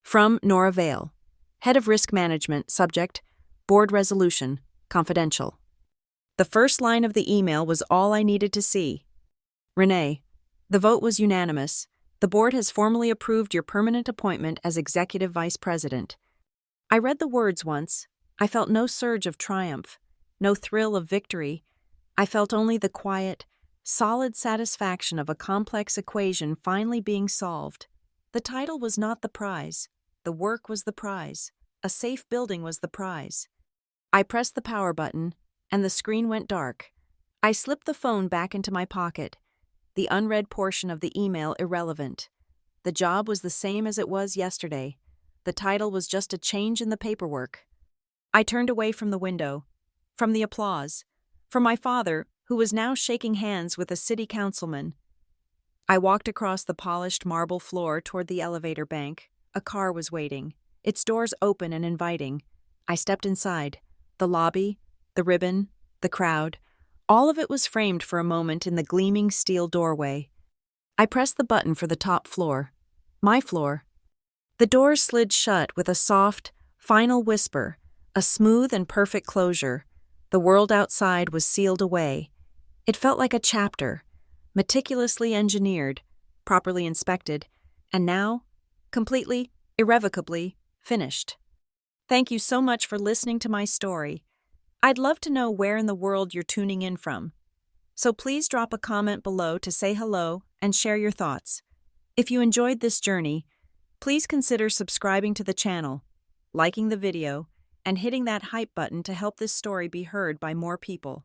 From Nora Vale, Head of Risk Management, subject, Board Resolution, Confidential. The first line of the email was all I needed to see. Renee, the vote was unanimous. The board has formally approved your permanent appointment as Executive Vice President. I read the words once. I felt no surge of triumph, no thrill of victory. I felt only the quiet, solid satisfaction of a complex equation finally being solved. The title was not the prize. The work was the prize. A safe building was the prize. I pressed the power button, and the screen went dark. I slipped the phone back into my pocket, the unread portion of the email irrelevant. The job was the same as it was yesterday. The title was just a change in the paperwork. I turned away from the window, from the applause, from my father, who was now shaking hands with a city councilman. I walked across the polished marble floor toward the elevator bank. A car was waiting, its doors open and inviting. I stepped inside. The lobby, the ribbon, the crowd, all of it was framed for a moment in the gleaming steel doorway. I pressed the button for the top floor. My floor. The doors slid shut with a soft, final whisper, a smooth and perfect closure. The world outside was sealed away. It felt like a chapter, meticulously engineered, properly inspected, and now, completely, irrevocably, finished. Thank you so much for listening to my story. I'd love to know where in the world you're tuning in from. So please drop a comment below to say hello and share your thoughts. If you enjoyed this journey, please consider subscribing to the channel, liking the video, and hitting that hype button to help this story be heard by more people.